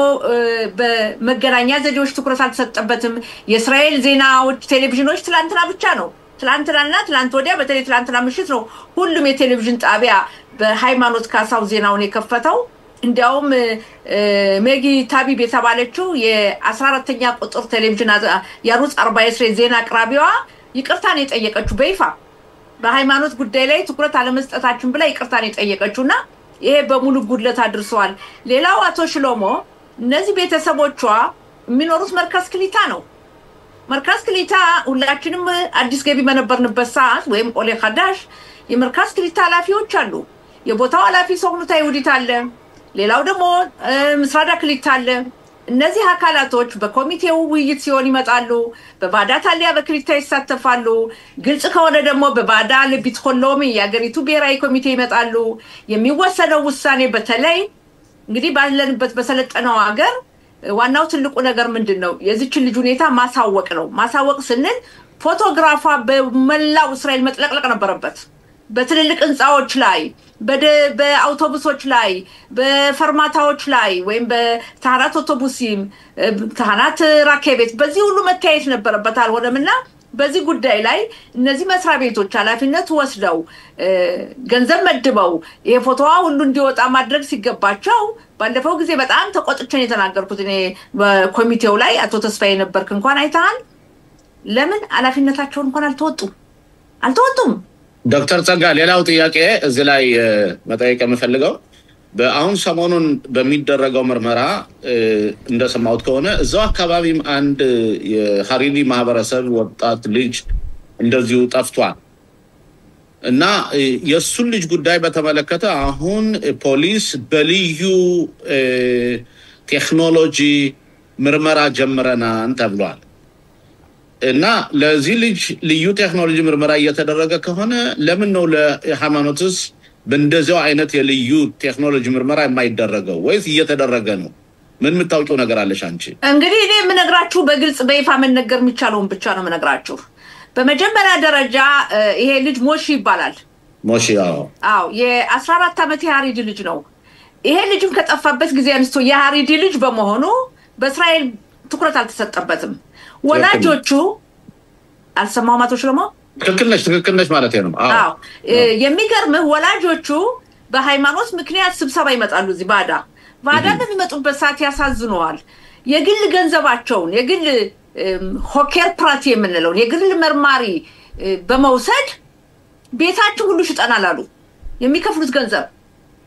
በመገናኛ ዘዴዎች ትኩረት አልተሰጠበትም የእስራኤል ዜናዎች ቴሌቪዥኖች ትላንትና ብቻ ነው ትላንትናና ትላንት ወዲያ በተለይ ትላንትና ምሽት ነው ሁሉም የቴሌቪዥን ጣቢያ በሃይማኖት ካሳው ዜናውን የከፈተው እንዲያውም ሜጊ ታቢብ የተባለችው የ14ኛ ቁጥር ቴሌቪዥን ያሩጽ 40 ዜና አቅራቢዋ ይቅርታን የጠየቀችው በይፋ በሃይማኖት ጉዳይ ላይ ትኩረት አለመስጠታችን ብላ ይቅርታን የጠየቀችውና ይሄ በሙሉ ጉድለት አድርሰዋል ሌላው አቶ ሽሎሞ እነዚህ ቤተሰቦቿ የሚኖሩት መርከስ ክሊታ ነው መርከስ ክሊታ ሁላችንም አዲስ ገቢ በነበርንበት ሰዓት ወይም ኦሌ ኻዳሽ የመርከስ ክሊታ ኃላፊዎች አሉ የቦታው ኃላፊ ሶግኑታ ይሁዲት አለ ሌላው ደግሞ ምስራዳ ክሊታ አለ እነዚህ አካላቶች በኮሚቴው ውይይት ሲሆን ይመጣሉ በባዳ ታሊያ በክሊታ ይሳተፋሉ ግልጽ ከሆነ ደግሞ በባዳ ለቢትኮሎም ያገሪቱ ብሔራዊ ኮሚቴ ይመጣሉ የሚወሰነው ውሳኔ በተለይ እንግዲህ ባለንበት በሰለጠነው ሀገር ዋናው ትልቁ ነገር ምንድነው የዚች ልጅ ሁኔታ ማሳወቅ ነው ማሳወቅ ስንል ፎቶግራፏ በመላው እስራኤል መጥለቅለቅ ነበረበት በትልልቅ ህንጻዎች ላይ በአውቶቡሶች ላይ በፈርማታዎች ላይ ወይም በታናት አውቶቡሲም ታናት ራኬቤት በዚህ ሁሉ መታየት ነበረበት አልሆነምና በዚህ ጉዳይ ላይ እነዚህ መስሪያ ቤቶች ኃላፊነት ወስደው ገንዘብ መድበው የፎቶዋ ሁሉ እንዲወጣ ማድረግ ሲገባቸው ባለፈው ጊዜ በጣም ተቆጥቼን የተናገርኩት እኔ በኮሚቴው ላይ አቶ ተስፋዬ ነበርክ እንኳን አይታል ለምን ኃላፊነታቸውን እንኳን አልተወጡም ዶክተር ጸጋ ሌላው ጥያቄ እዚህ ላይ መጠየቅ የምፈልገው በአሁን ሰሞኑን በሚደረገው ምርመራ እንደሰማሁት ከሆነ እዛው አካባቢም አንድ የሃሪዲ ማህበረሰብ ወጣት ልጅ እንደዚሁ ጠፍቷል እና የሱን ልጅ ጉዳይ በተመለከተ አሁን ፖሊስ በልዩ ቴክኖሎጂ ምርመራ ጀምረናል ተብሏል እና ለዚህ ልጅ ልዩ ቴክኖሎጂ ምርመራ እየተደረገ ከሆነ ለምን ነው ለሃይማኖትስ በእንደዚያው አይነት የልዩ ቴክኖሎጂ ምርመራ የማይደረገው ወይስ እየተደረገ ነው ምን ምታውቂው ነገር አለሽ አንቺ እንግዲህ እኔ ምነግራችሁ በግልጽ በይፋ መነገር የሚቻለውን ብቻ ነው ምነግራችሁ በመጀመሪያ ደረጃ ይሄ ልጅ ሞሺ ይባላል ሞሺ አዎ የ14 ዓመት የሃሪዲ ልጅ ነው ይሄ ልጅም ከጠፋበት ጊዜ አንስቶ የሃሪዲ ልጅ በመሆኑ በእስራኤል ትኩረት አልተሰጠበትም ወላጆቹ አልሰማውም አቶ ሽሎሞ ትክክል ነሽ ማለት ነው አዎ የሚገርምህ ወላጆቹ በሃይማኖት ምክንያት ስብሰባ ይመጣሉ እዚህ ባዳ በሚመጡበት ሰዓት ያሳዝነዋል የግል ገንዘባቸውን የግል ሆኬር ፕራቲ የምንለው የግል መርማሪ በመውሰድ ቤታቸው ሁሉ ሽጠናል አሉ የሚከፍሉት ገንዘብ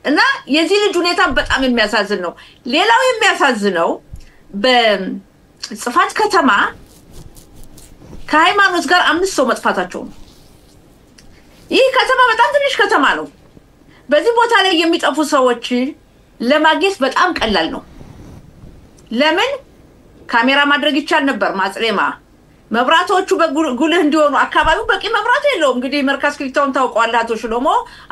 እና የዚህ ልጅ ሁኔታ በጣም የሚያሳዝን ነው ሌላው የሚያሳዝነው በጽፋት ከተማ ከሃይማኖት ጋር 5 ሰው መጥፋታቸው ነው ይህ ከተማ በጣም ትንሽ ከተማ ነው በዚህ ቦታ ላይ የሚጠፉ ሰዎች ለማግኘት በጣም ቀላል ነው ለምን ካሜራ ማድረግ ይቻል ነበር ማጽሌማ መብራቶቹ በጉልህ እንዲሆኑ አካባቢው በቂ መብራት የለውም እንግዲህ መርካዝ ክሊታውን ታውቀዋለህ አቶ ሽሎሞ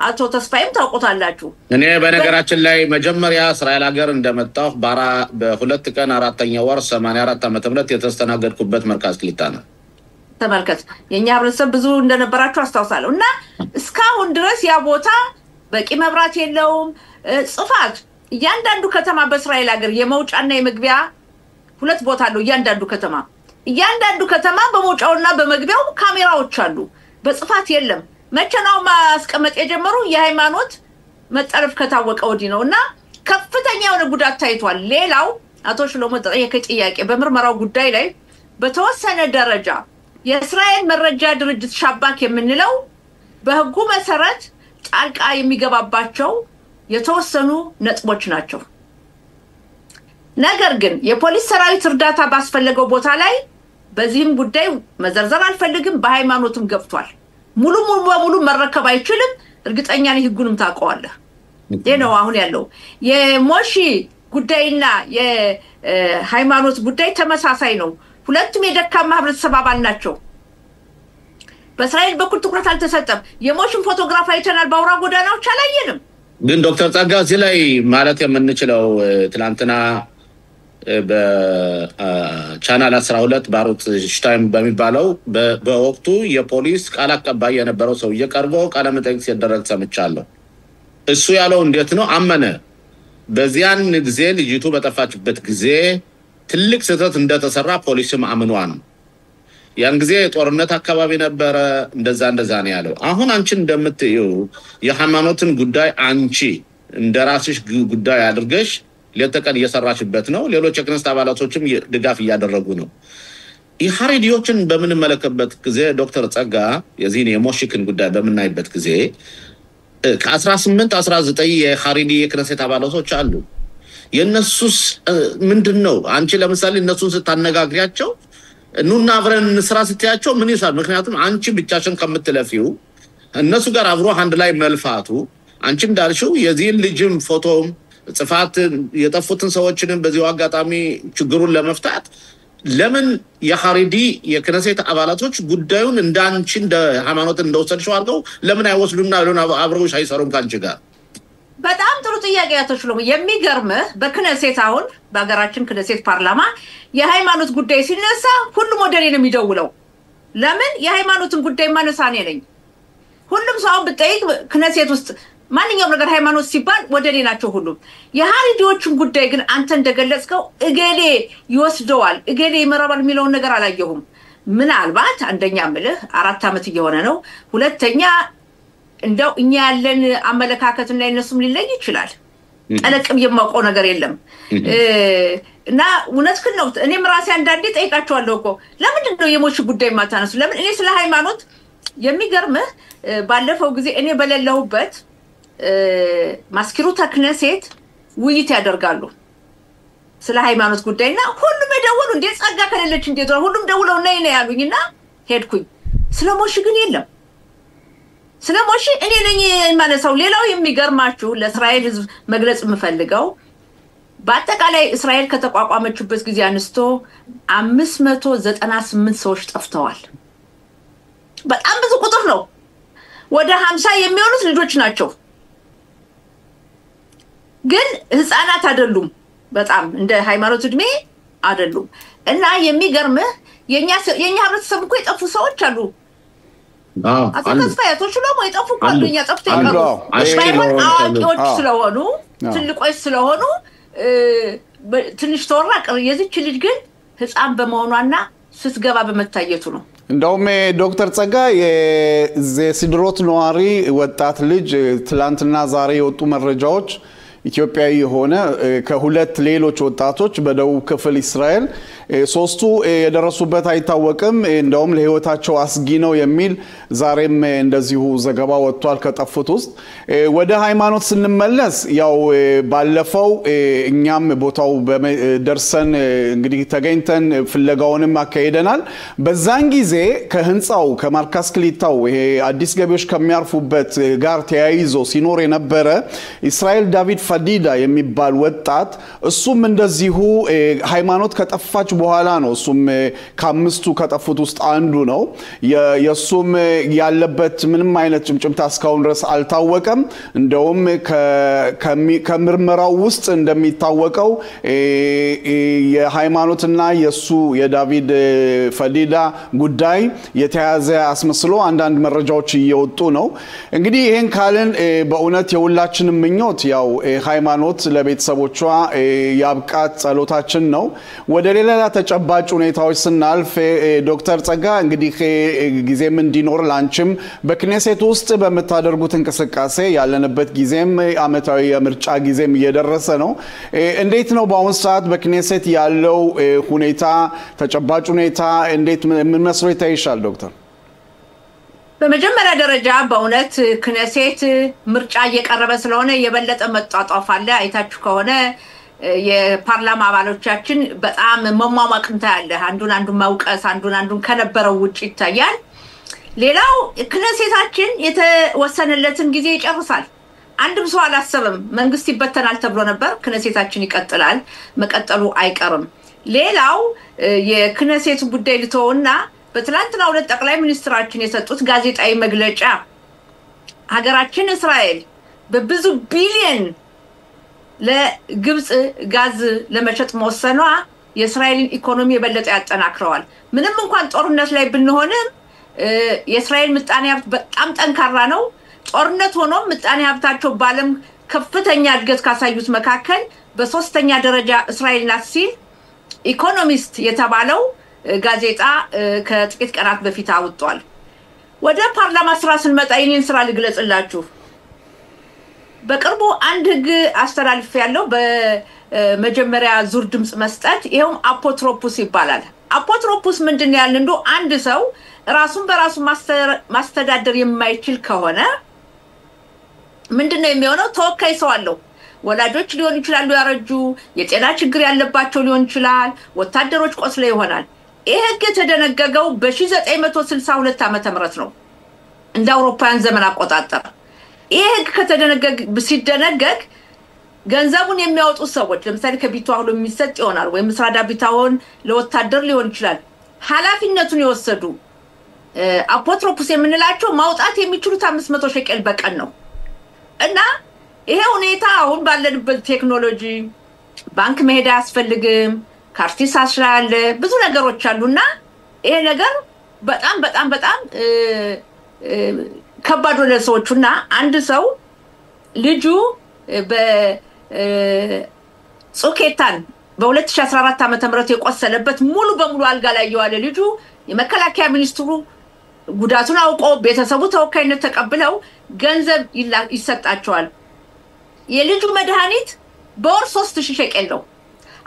አቶ ተስፋይም ታውቁታላችሁ እኔ በነገራችን ላይ መጀመሪያ እስራኤል ሀገር እንደመጣሁ በሁለት ቀን 4ኛ ወር 84 ዓመተ ምህረት የተስተናገድኩበት መርካዝ ክሊታ ነው ተመልከት የኛ ህብረተሰብ ብዙ እንደነበራችሁ አስተዋውሳለሁ እና እስካሁን ድረስ ያ ቦታ በቂ መብራት የለውም ጽፋት እያንዳንዱ ከተማ በእስራኤል ሀገር የመውጫና የመግቢያ ሁለት ቦታ አለው እያንዳንዱ ከተማ በመውጫውና በመግቢያው ካሜራዎች አሉ በጽፋት የለም መቼናው ማስቀመጥ የጀመሩ የሃይማኖት መጠረፍ ከታወቀ ወዲ ነውና ከፍተኛ የሆነ ጉዳት ታይቷል ሌላው አቶ ሽሎሞ ጠየቀ ጥያቄ በመርመራው ጉዳይ ላይ በተወሰነ ደረጃ የእስራኤል መረጃ ድርጅት ሻባክ የምንለው በህጉ መሰረት ጣልቃ የሚገባባቸው የተወሰኑ ነጥቦች ናቸው ነገር ግን የፖሊስ ሰራዊት እርዳታ ባስፈለገው ቦታ ላይ በዚህም ጉዳይ መዘርዘር አልፈልግም በሃይማኖትም ገብቷል ሙሉ በሙሉ መረከብ አይችልም እርግጠኛ ነኝ ህጉንም ታውቀዋለህ ነው አሁን ያለው የሞሺ ጉዳይና የሃይማኖት ጉዳይ ተመሳሳይ ነው ሁለቱም የደካማ ህብረተሰብ አባል ናቸው በእስራኤል በኩል ትኩረት አልተሰጠም የሞሽን ፎቶግራፍ አይተናል ባውራ ጎዳናዎች አላየንም ግን ዶክተር ጸጋ እዚህ ላይ ማለት የምንችለው ትላንትና በቻናል 12 ባሩት ሽታይም በሚባለው በወቅቱ የፖሊስ ቃል አቀባይ የነበረው ሰው እየቀርቦ ቃለ መጠይቅ ሲደረግ ሰምቻለሁ እሱ ያለው እንዴት ነው አመነ በዚያን ጊዜ ልጅቱ በጠፋችበት ጊዜ ትልቅ ስህተት እንደተሰራ ፖሊስም አምኗል ያን ጊዜ ጦርነት አካባቢ ነበር እንደዛ ነው ያለው አሁን አንቺ እንደምትዩ የሃይማኖትን ጉዳይ አንቺ እንደራስሽ ጉዳይ አድርገሽ ለተቀን እየሰራችበት ነው ሌሎች የክነስት አባላቶችም ድጋፍ እያደረጉ ነው የሐሪዲዮችን በምን መለከበት ጊዜ ዶክተር ጸጋ የዚህን የሞሽክን ጉዳይ በመናይበት ጊዜ ከ18 19 የሐሪዲ የክነስት አባላቶች አሉ የነሱስ ምንድነው አንቺ ለምሳሌ እነሱን ስታነጋግሪያቸው ኑና አብረን ስራ ስትያቸው ምን ይሳል ምክንያቱም አንቺ ብቻሽን ከምትለፊው እነሱ ጋር አብሮ አንድ ላይ መልፋቱ አንቺ እንዳልሽው የዚህን ልጅም ፎቶም ጽፋት የጠፉትን ሰዎችንም በዚሁ አጋጣሚ ችግሩን ለመፍታት ለምን የሐሪዲ የክነሴት አባላቶች ጉዳዩን እንዳንቺ እንደ ሃይማኖት እንደወሰድሽው አድርገው ለምን አይወስዱና አብረውሽ አይሰሩም ካንቺ ጋር በጣም ጥሩ ጥያቄ ያተሽሉ የሚገርምህ በክነሴት አሁን በአገራችን ክነሴት ፓርላማ የሃይማኖት ጉዳይ ሲነሳ ሁሉም ወደኔ ነው የሚደውለው ለምን የሃይማኖትን ጉዳይ ማነሳኔ ነኝ ሁሉም ሰው በጠይቅ ክነሴት ውስጥ ማንኛውም ነገር ሃይማኖት ሲባል ወደኔ ናቸው ሁሉም የሐሪዲዎችን ጉዳይ ግን አንተ እንደገለጽከው እገሌ ይወስደዋል እገሌ ይመረባል የሚለው ነገር አላየሁም ምናልባት አንደኛ ምልህ 4 አመት እየሆነ ነው ሁለተኛ እንደው እኛ ያለን አመለካከትና እነሱም ሊለይ ይችላል ጠለቅም የማውቀው ነገር የለም እና እውነትክን ነው እኔም ራሴ አንዳንዴ ጠይቃቸዋለሁ እኮ ለምንድን ነው የሞሽ ጉዳይ ማታነሱ ለምን እኔ ስለ ሃይማኖት የሚገርምህ ባለፈው ጊዜ እኔ በለለሁበት ማስኪሩታ ክነሴት ውይይት ያደርጋሉ ስለ ሃይማኖት ጉዳይና ሁሉም ደውሉ እንዴ ጸጋ ከሌለች እንዴ ሁሉም ደውለው ነይ ያሉኝና ሄድኩኝ ስለሞሽ ግን የለም ስለሞሽ እኔ ነኝ ማለሰው ሌላው የሚገርማችሁ ለእስራኤል ህዝብ መግለጽ የምፈልገው በአጠቃላይ እስራኤል ከተቋቋመችበት ጊዜ አንስቶ 598 ሰዎች ጠፍተዋል በጣም ብዙ ቁጥር ነው ወደ 50 የሚሆኑት ልጆች ናቸው ግን ህፃናት አይደሉም በጣም እንደ ሃይማኖት እድሜ አይደሉም እና የሚገርምህ የኛ ህብረተሰብ እኮ የጠፉ ሰዎች አሉ አስተስፋያቶች ነው የጠፉ ቋንቋኛ ጠፍተው ባይሆን አዋቂዎች ስለሆኑ ትልቆች ስለሆኑ ትንሽ ተወራቅ የዚች ልጅ ግን ህፃን በመሆኗና ስትገባ በመታየቱ ነው እንደውም ዶክተር ጸጋ የሲድሮት ነዋሪ ወጣት ልጅ ትላንትና ዛሬ የወጡ መረጃዎች ኢትዮጵያዊ የሆነ ከሁለት ሌሎች ወጣቶች በደቡብ ክፍል እስራኤል ሶስቱ የደረሱበት አይታወቅም እንደውም ለህይወታቸው አስጊ ነው የሚል ዛሬም እንደዚሁ ዘገባ ወጥቷል ከጠፉት ውስጥ ወደ ሃይማኖት ስንመለስ ያው ባለፈው እኛም ቦታው ደርሰን እንግዲህ ተገኝተን ፍለጋውንም አካሄደናል በዛን ጊዜ ከህንጻው ከማርካዝ ክሊታው ይሄ አዲስ ገቢዎች ከሚያርፉበት ጋር ተያይዞ ሲኖር የነበረ እስራኤል ዳቪድ ፈዲዳ የሚባል ወጣት እሱም እንደዚሁ ሃይማኖት ከጠፋች በኋላ ነው እሱም ከአምስቱ ከጠፉት ውስጥ አንዱ ነው የሱም ያለበት ምንም አይነት ጭምጭምታ እስካሁን ድረስ አልታወቀም እንደውም ከምርመራው ውስጥ እንደሚታወቀው የሃይማኖትና የሱ የዳቪድ ፈዲዳ ጉዳይ የተያዘ አስመስሎ አንዳንድ መረጃዎች እየወጡ ነው እንግዲህ ይሄን ካለን በእውነት የሁላችንም ምኞት ያው ሃይማኖት ለቤተሰቦቿ ያብቃት ጸሎታችን ነው ወደ ሌላ ተጨባጭ ሁኔታዎች ስናልፍ ዶክተር ጸጋ እንግዲህ ጊዜም እንዲኖር ላንቺም በክኔሴት ውስጥ በመታደርጉት እንቅስቃሴ ያለንበት ጊዜም አመታዊ የምርጫ ጊዜም እየደረሰ ነው እንዴት ነው በአሁን ሰዓት በክኔሴት ያለው ሁኔታ ተጨባጭ ሁኔታ እንዴት ምን መስሎ ይታይሻል ዶክተር በመጀመሪያ ደረጃ በእውነት ክኔሴት ምርጫ እየቀረበ ስለሆነ የበለጠ መጣጣፍ አለ አይታችሁ ከሆነ የፓርላማ አባሎቻችን በጣም መሟሟቅንታ ያለ አንዱን ማውቀስ አንዱን ከነበረው ውጪ ይታያል ሌላው ክኔሴታችን የተወሰነለትን ጊዜ ይጨርሳል አንድም ሰው አላሰበም መንግስት ይበተናል ተብሎ ነበር ክኔሴታችን ይቀጥላል መቀጠሉ አይቀርም ሌላው የክኔሴት ጉዳይ ልተውና በትላንትና ሁለት ጠቅላይ ሚኒስትራችን የሰጡት ጋዜጣዊ መግለጫ ሀገራችን እስራኤል በብዙ ቢሊዮን ለግብጽ ጋዝ ለመሸጥ መወሰኗ የእስራኤልን ኢኮኖሚ የበለጠ ያጠናክረዋል ምንም እንኳን ጦርነት ላይ ብንሆንም የእስራኤል ምጣኔ ሀብት በጣም ጠንካራ ነው ጦርነት ሆኖ ምጣኔ ሀብታቸው ባለም ከፍተኛ እድገት ካሳዩት መካከል በሶስተኛ ደረጃ እስራኤል ናት ሲል ኢኮኖሚስት የተባለው ጋዜጣ ከጥቂት ቀናት በፊት አውጥቷል ወደ ፓርላማ ስራ ስንመጣ ይህንን ስራ ልግለጽላችሁ በቅርቡ አንድ ህግ አስተላልፍ ያለው በመጀመሪያ ዙር ድምጽ መስጠት ይሄው አፖትሮፖስ ይባላል አፖትሮፖስ ምንድነው ያልንዶ አንድ ሰው ራሱን በራሱ ማስተዳደር የማይችል ከሆነ ምንድነው የሚሆነው ተወካይ ሰው አለው ወላጆች ሊሆን ይችላሉ ያረጁ የጤና ችግር ያለባቸው ሊሆን ይችላል ወታደሮች ቆስለ ይሆናል ይሄ ህግ ተደነገገው በ1962 ዓመተ ምህረት ነው እንደ አውሮፓውያን ዘመን አቆጣጠር ይሄ ህግ ሲደነገግ ገንዘቡን የሚያወጡ ሰዎች ለምሳሌ ከቢታው የሚሰጥ ይሆናል ወይ ምስራዳ ቢታውን ለወታደር ሊሆን ይችላል ኃላፊነቱን ይወሰዱ አፖትሮፖስ የምንላቸው ማውጣት የሚችሉት 500 ሸቀል በቀን ነው እና ይሄ ሁኔታ አሁን ባለንበት ቴክኖሎጂ ባንክ መሄድ አያስፈልግም ካርቲስ አስራለ ብዙ ነገሮች አሉና ይሄ ነገር በጣም ከባድ ወደ ሰዎችና አንድ ሰው ልጁ በጾኬታን በ2014 ዓመተ ምህረት የቆሰለበት ሙሉ በሙሉ አልጋ ላይ ያለ ልጁ የመከላከያ ሚኒስትሩ ጉዳቱን አውቆ ቤተሰቡ ተወካይነት ተቀብለው ገንዘብ ይሰጣቸዋል የልጁ መድኃኒት በወር 3000 ሸቀል ነው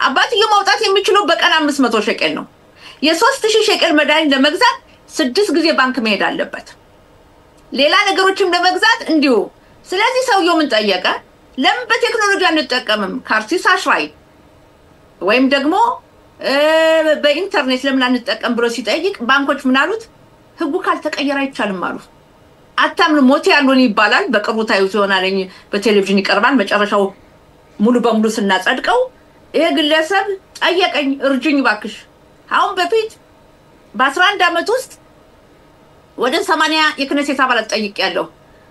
አባትየው ማውጣት የሚችለው በቀን 500 ሸቀል ነው የ3000 ሸቀል መድኃኒት ለመግዛት 6 ጊዜ ባንክ መሄድ አለበት ሌላ ነገሮችም ለመግዛት እንዲሁ ስለዚህ ሰውየው ምን ጠየቀ ለምን በቴክኖሎጂ አንጠቀምም ካርቲስ አሽራይ ወይም ደግሞ በኢንተርኔት ለምን አንጠቀም ብሎ ሲጠይቅ ባንኮች ምን አሉት ህጉ ካልተቀየረ አይቻልም አሉ አታምኑ ሞት ያሉን ይባላል በቅርቡ ታዩት ይሆናልኝ በቴሌቪዥን ይቀርባል መጨረሻው ሙሉ በሙሉ ስናጸድቀው ይሄ ግለሰብ ጠየቀኝ እርጅኝ ባክሽ አሁን በፊት በ11 አመት ውስጥ ወደ 80 የክኔሴት አባላት ጠይቄያለሁ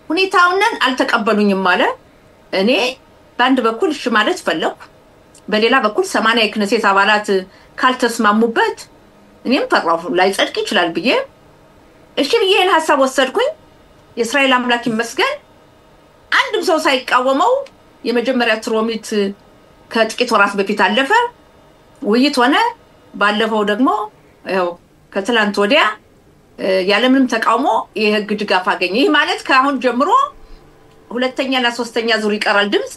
ሁኔታውን አልተቀበሉኝም ማለት እኔ ባንድ በኩል እሺ ማለት ፈለኩ በሌላ በኩል 80 የክኔሴት አባላት ካልተስማሙበት እኔም ፈራሁ ላይ ጸድቅ ይችላል ብዬ እሺ ብዬን ሐሳብ ወሰድኩኝ የእስራኤል አምላክ ይመስገን አንድም ሰው ሳይቃወመው የመጀመሪያ ትሮሚት ከጥቂት ወራት በፊት አለፈ ውይይት ሆነ ባለፈው ደግሞ ያው ከትላንት ወዲያ ያለምንም ተቃውሞ የህግ ድጋፍ አገኘ ይህ ማለት ከአሁን ጀምሮ ሁለተኛና ሶስተኛ ዙር ይቀራል ድምጽ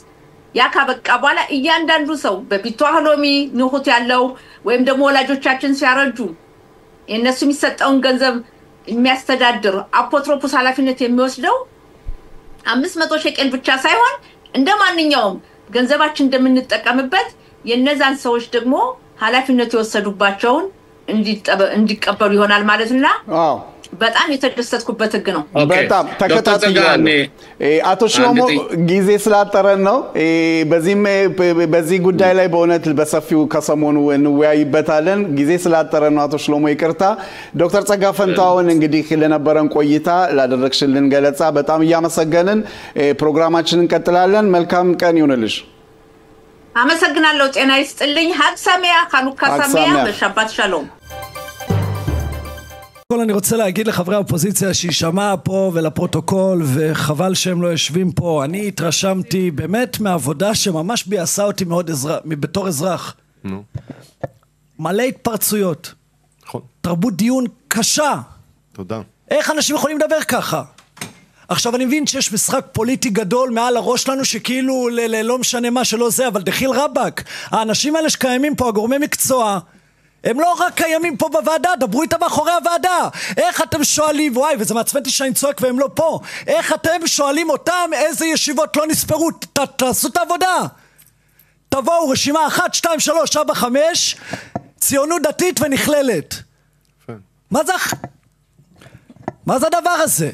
ያካበቃ በኋላ እያንዳንዱ ሰው በቢቷህሎሚ ንሁት ያለው ወይም ደግሞ ወላጆቻችን ሲያረጁ የነሱ የሚሰጠውን ገንዘብ የሚያስተዳድር አፖትሮፖስ ኃላፊነት የሚወስደው 500 ሸቀል ብቻ ሳይሆን እንደማንኛውም ገንዘባችን እንደምንጠቀምበት የነዛን ሰዎች ደግሞ ኃላፊነት የወሰዱባቸውን እንዲቀበሉ ይሆናል ማለትና በጣም የተደሰትኩበት ህግ ነው። በጣም ተከታትያለሁ። አቶ ሽሎሞ ጊዜ ስላጠረን ነው። በዚህ ጉዳይ ላይ በእውነት በሰፊው ከሰሞኑ እንወያይበታለን። ጊዜ ስላጠረን ነው። አቶ ሽሎሞ ይቅርታ። ዶክተር ጸጋ ፈንታውን እንግዲህ ለነበረን ቆይታ ላደረግሽልን ገለጻ በጣም እያመሰገንን ፕሮግራማችንን እንቀጥላለን። መልካም ቀን ይሁንልሽ። አመሰግናለሁ። ጤና ይስጥልኝ። ሀግ ሰሚያ ካኑካ ሰሚያ በሻባት ሻሎም። אני רוצה להגיד לחברי האופוזיציה שישמע פה ולפרוטוקול וחבל שהם לא יושבים פה. אני התרשמתי באמת מהעבודה שממש ביעשה אותי מאוד בתור אזרח. מלא התפרצויות. תרבות דיון קשה. תודה. איך אנשים יכולים לדבר ככה? עכשיו אני מבין שיש משחק פוליטי גדול מעל הראש לנו שכאילו לא משנה מה שלא זה, אבל דחיל רבק. האנשים האלה שקיימים פה, הגורמי מקצוע, הם לא רק קיימים פה בוועדה, דברו איתם מאחורי הוועדה. איך אתם שואלים, וואי, וזה מעצבן אותי שאני צועק והם לא פה. איך אתם שואלים אותם איזה ישיבות לא נספרו? תעשו את העבודה. תבואו רשימה 1, 2, 3, 4, 5, ציונות דתית ונכללת. מה זה הדבר הזה?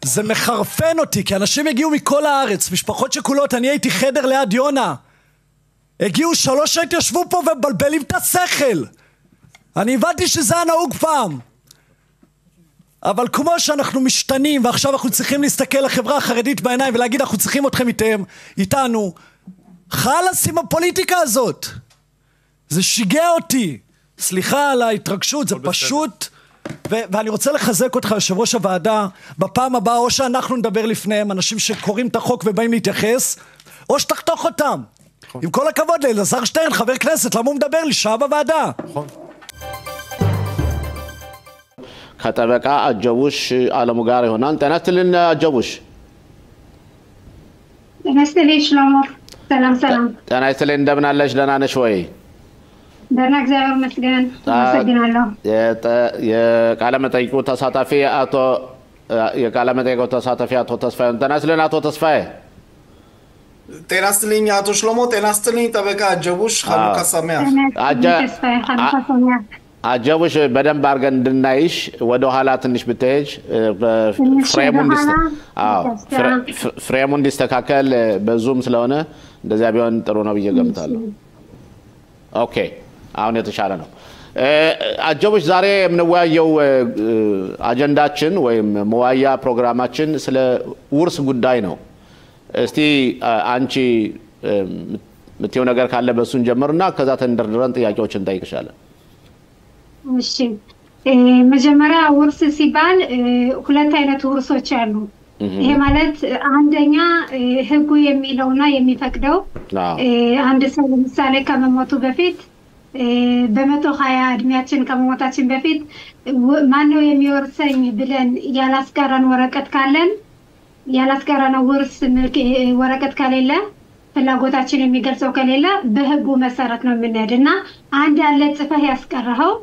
זה מחרפן אותי, כי אנשים הגיעו מכל הארץ, משפחות שכולות, אני הייתי חדר ליד יונה. הגיעו 3 שהתיישבו פה ובלבלים את השכל. אני הבנתי שזה הנהוג פעם. אבל כמו שאנחנו משתנים, ועכשיו אנחנו צריכים להסתכל לחברה החרדית בעיניים, ולהגיד אנחנו צריכים אתכם איתנו, חלאס עם הפוליטיקה הזאת. זה שיגע אותי. סליחה על ההתרגשות, זה פשוט... ואני רוצה לחזק אותך, יושב ראש הוועדה, בפעם הבאה, או שאנחנו נדבר לפניהם, אנשים שקוראים את החוק ובאים להתייחס, או שתחתוך אותם. עם כל הכבוד לאלעזר שטרן, חבר כנסת, למה הוא מדבר לי שעה בוועדה? ከጠበቃ አጀቡሽ አለሙ ጋር ይሆናል። ጤና ይስጥልን አጀቡሽ። ጤና ይስጥልኝ ሽሎሞ። ሰላም። ጤና ይስጥልኝ። እንደምን አለሽ? ደህና ነሽ ወይ? ደህና እግዚአብሔር ይመስገን። አመሰግናለሁ። የቃለ መጠይቁ ተሳታፊ አቶ ተስፋዬ። ጤና ይስጥልን አቶ ተስፋዬ። ጤና ይስጥልኝ አቶ ሽሎሞ። ጤና ይስጥልኝ ጠበቃ አጀቡሽ ሀኑካ ሰሚያ። አጀቡሽ በደንብ አድርገን እንድናይሽ ወደ ኋላ ትንሽ ብትሄጅ ፍሬሙ እንዲስተካከል በዙም ስለሆነ እንደዚያ ቢሆን ጥሩ ነው ብዬ ገምታለሁ። ኦኬ አሁን የተሻለ ነው። አጀቡሽ ዛሬ የምንወያየው አጀንዳችን ወይም መዋያ ፕሮግራማችን ስለ ውርስ ጉዳይ ነው። እስቲ አንቺ ምትየው ነገር ካለ በሱን ጀምርና ከዛ ተንደርድረን ጥያቄዎችን እንጠይቅሻለን። እሺ መጀመሪያ ውርስ ሲባል ሁለት አይነት ውርሶች አሉ። ይሄ ማለት አንደኛ ህጉ የሚለውና የሚፈቅደው አንድ ሰው ለምሳሌ ከመሞቱ በፊት በ120 እድሜያችን ከመሞታችን በፊት ማነው የሚወርሰኝ ብለን ያላስቀረን ወረቀት ካለን ያላስቀረን ውርስ ወረቀት ከሌለ ፍላጎታችን የሚገልጸው ከሌለ በህጉ መሰረት ነው የምንሄድና አንድ ያለ ጽፈህ ያስቀረኸው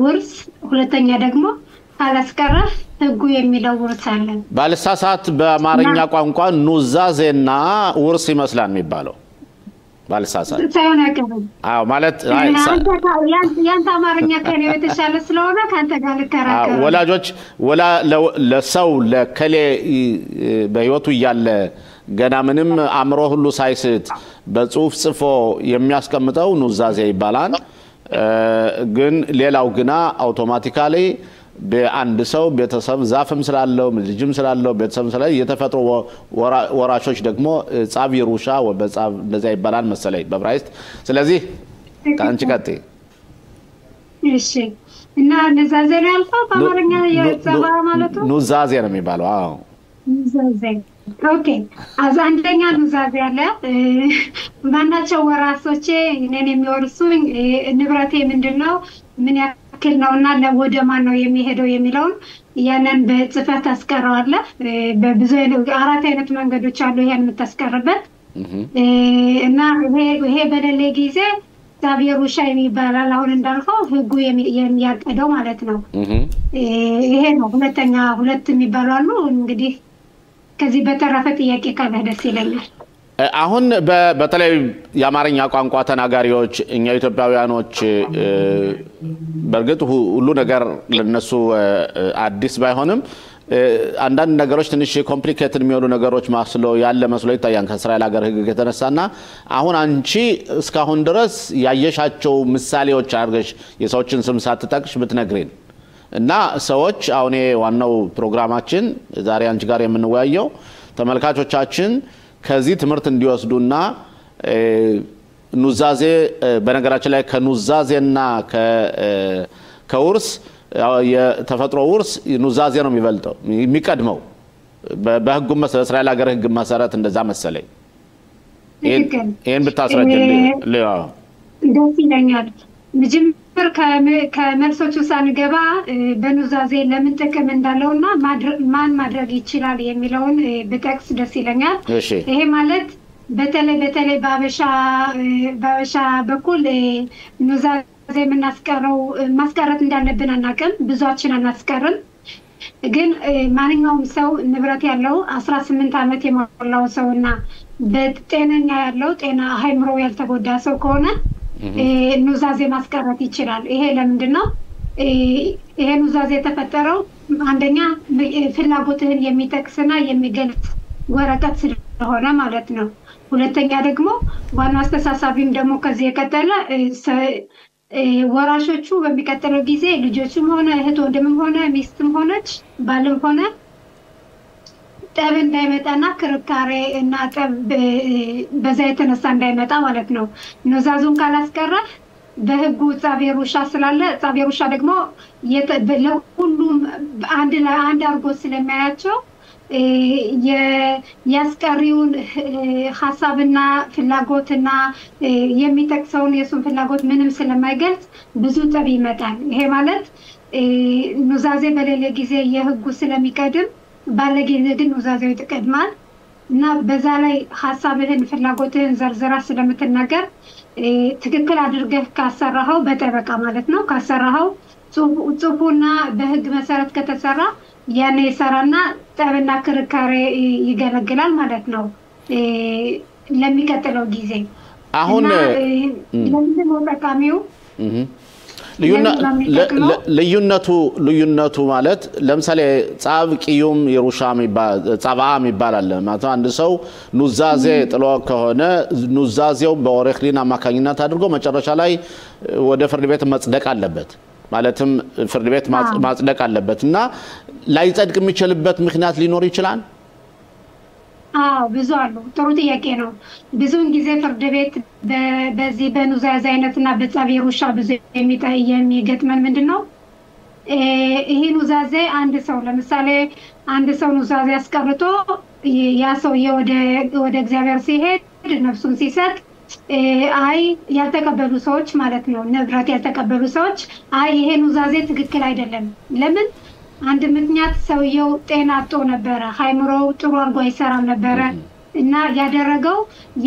ውርስ ሁለተኛ ደግሞ ካላስቀረህ ህጉ የሚለው ውርስ አለ። ባልሳሳት በአማርኛ ቋንቋ ኑዛዜና ውርስ ይመስላል የሚባለው ባልሳሳት ሳይሆን አይቀርም። አዎ ማለት ያንተ አማርኛ ከኔ የተሻለ ስለሆነ ካንተ ጋር ልከራከር። ወላጆች ለሰው ለከሌ በህይወቱ ያለ ገና ምንም አምሮ ሁሉ ሳይስት በጽሁፍ ጽፎ የሚያስቀምጠው ኑዛዜ ይባላል። ግን ሌላው ግና አውቶማቲካሊ በአንድ ሰው ቤተሰብ ዛፍም ስላለው ልጅም ስላለው ቤተሰብ ስላለው የተፈጥሮ ወራሾች ደግሞ ጻብ ይሩሻ ወበጻብ እንደዛ ይባላል መሰለኝ በዕብራይስጥ። ስለዚህ ካንቺ ቀጥ እሺ እና ኑዛዜ ነው ያልከው በአማርኛ የጻባ ማለት ነው? ኑዛዜ ነው የሚባለው። አዎ ኑዛዜ። ኦኬ አንደኛ ኑዛዜ አለ። ማናቸው ወራሶቼ እኔን የሚወርሱኝ ንብረቴ ምንድነው ምን ያክል ነውና ለወደ ማን ነው የሚሄደው የሚለውን ያንን በጽፈት አስቀራዋለ። በብዙ አራት አይነት መንገዶች አሉ ይሄን የምታስቀርበት እና ይሄ በደለ ጊዜ ዛቪየር ውሻ የሚባላል አሁን እንዳልከው ህጉ የሚያቀደው ማለት ነው። ይሄ ነው ሁለተኛ ሁለት የሚባሉ አሉ። እንግዲህ ከዚህ በተረፈ ጥያቄ ካለ ደስ ይለኛል። አሁን በተለይ የአማርኛ ቋንቋ ተናጋሪዎች እኛ ኢትዮጵያውያኖች በርግጥ ሁሉ ነገር ለነሱ አዲስ ባይሆንም አንዳንድ ነገሮች ትንሽ ኮምፕሊኬትድ የሚሆኑ ነገሮች ማስለው ያለ መስሎ ይታያል ከእስራኤል ሀገር ህግ ከተነሳና አሁን አንቺ እስካሁን ድረስ ያየሻቸው ምሳሌዎች አድርገሽ የሰዎችን ስም ሳትጠቅሽ ብትነግሪን እና ሰዎች አሁን ዋናው ፕሮግራማችን ዛሬ አንቺ ጋር የምንወያየው ተመልካቾቻችን ከዚህ ትምህርት እንዲወስዱና ኑዛዜ በነገራችን ላይ ከኑዛዜና ከውርስ የተፈጥሮ ውርስ ኑዛዜ ነው የሚበልጠው የሚቀድመው በህጉ መሰረት እስራኤል ሀገር ህግ መሰረት እንደዛ መሰለኝ ይሄን ብታስረጅልኝ ደስ ይለኛል መጀመር ከመልሶቹ ሳንገባ በኑዛዜ ለምን ጥቅም እንዳለውና ማን ማድረግ ይችላል የሚለውን በጠቅስ ደስ ይለኛል ይሄ ማለት በተለይ ባበሻ በኩል ኑዛዜ የምናስቀረው ማስቀረት እንዳለብን አናውቅም ብዙዎችን አናስቀርም ግን ማንኛውም ሰው ንብረት ያለው 18 ዓመት የሞላው ሰውና በጤነኛ ያለው ጤና ሃይምሮ ያልተጎዳ ሰው ከሆነ ኑዛዜ ማስቀረት ይችላል ይሄ ለምንድነው ይሄ ኑዛዜ የተፈጠረው አንደኛ ፍላጎትህን የሚጠቅስና የሚገልጽ ወረቀት ስለሆነ ማለት ነው ሁለተኛ ደግሞ ዋና አስተሳሳቢም ደግሞ ከዚህ የቀጠለ ወራሾቹ በሚቀጥለው ጊዜ ልጆችም ሆነ እህት ወንድምም ሆነ ሚስትም ሆነች ባልም ሆነ ጠብ እንዳይመጣና ክርካሬ እና ጠብ በዛ የተነሳ እንዳይመጣ ማለት ነው ኑዛዙን ካላስቀረ በህጉ ጻቤሩሻ ስላለ ጻቤሩሻ ደግሞ ለሁሉም አንድ አርጎ ስለማያቸው ያስቀሪውን ሐሳብና ፍላጎትና የሚጠቅሰውን የሱን ፍላጎት ምንም ስለማይገልጽ ብዙ ጠብ ይመጣል ይሄ ማለት ኑዛዜ በሌለ ጊዜ የህጉ ስለሚቀድም ባለጊዜ ግን ኑዛዜው ይተቀድማል እና በዛ ላይ ሐሳብህን ፍላጎትህን ዘርዝራ ስለምትናገር ትክክል አድርገህ ካሰራኸው በጠበቃ ማለት ነው ካሰራኸው ጽሁፉና በህግ መሰረት ከተሰራ ያኔ ይሰራና ጠብና ክርካሬ ይገለግላል ማለት ነው ለሚቀጥለው ጊዜ አሁን ለምን ተቃሚው ልዩነቱ ማለት ለምሳሌ ጻብ ቂዩም የሩሻም ጻባም ይባላል ማለት አንድ ሰው ኑዛዜ ጥሎ ከሆነ ኑዛዜው በኦሬክሊን አማካኝነት አድርጎ መጨረሻ ላይ ወደ ፍርድ ቤት መጽደቅ አለበት ማለትም ፍርድ ቤት ማጽደቅ አለበትና ላይጸድቅ የሚችልበት ምክንያት ሊኖር ይችላል ብዙ አሉ ጥሩ ጥያቄ ነው ብዙውን ጊዜ ፍርድ ቤት በዚህ በኑዛዜ አይነትና በጻቤሩሻ ብዙ የሚገጥመን ምንድነው ይሄ ኑዛዜ አንድ ሰው ለምሳሌ አንድ ሰው ኑዛዜ አስቀርቶ ያ ሰው ወደ እግዚአብሔር ሲሄድ ነፍሱን ሲሰጥ አይ ያልተቀበሉ ሰዎች ማለት ነው ንብረት ያልተቀበሉ ሰዎች አይ ይሄ ኑዛዜ ትክክል አይደለም ለምን አንድ ምክንያት ሰውየው ጤና አጥቶ ነበር ሃይምሮው ጥሩ አርጎ አይሰራም ነበር እና ያደረገው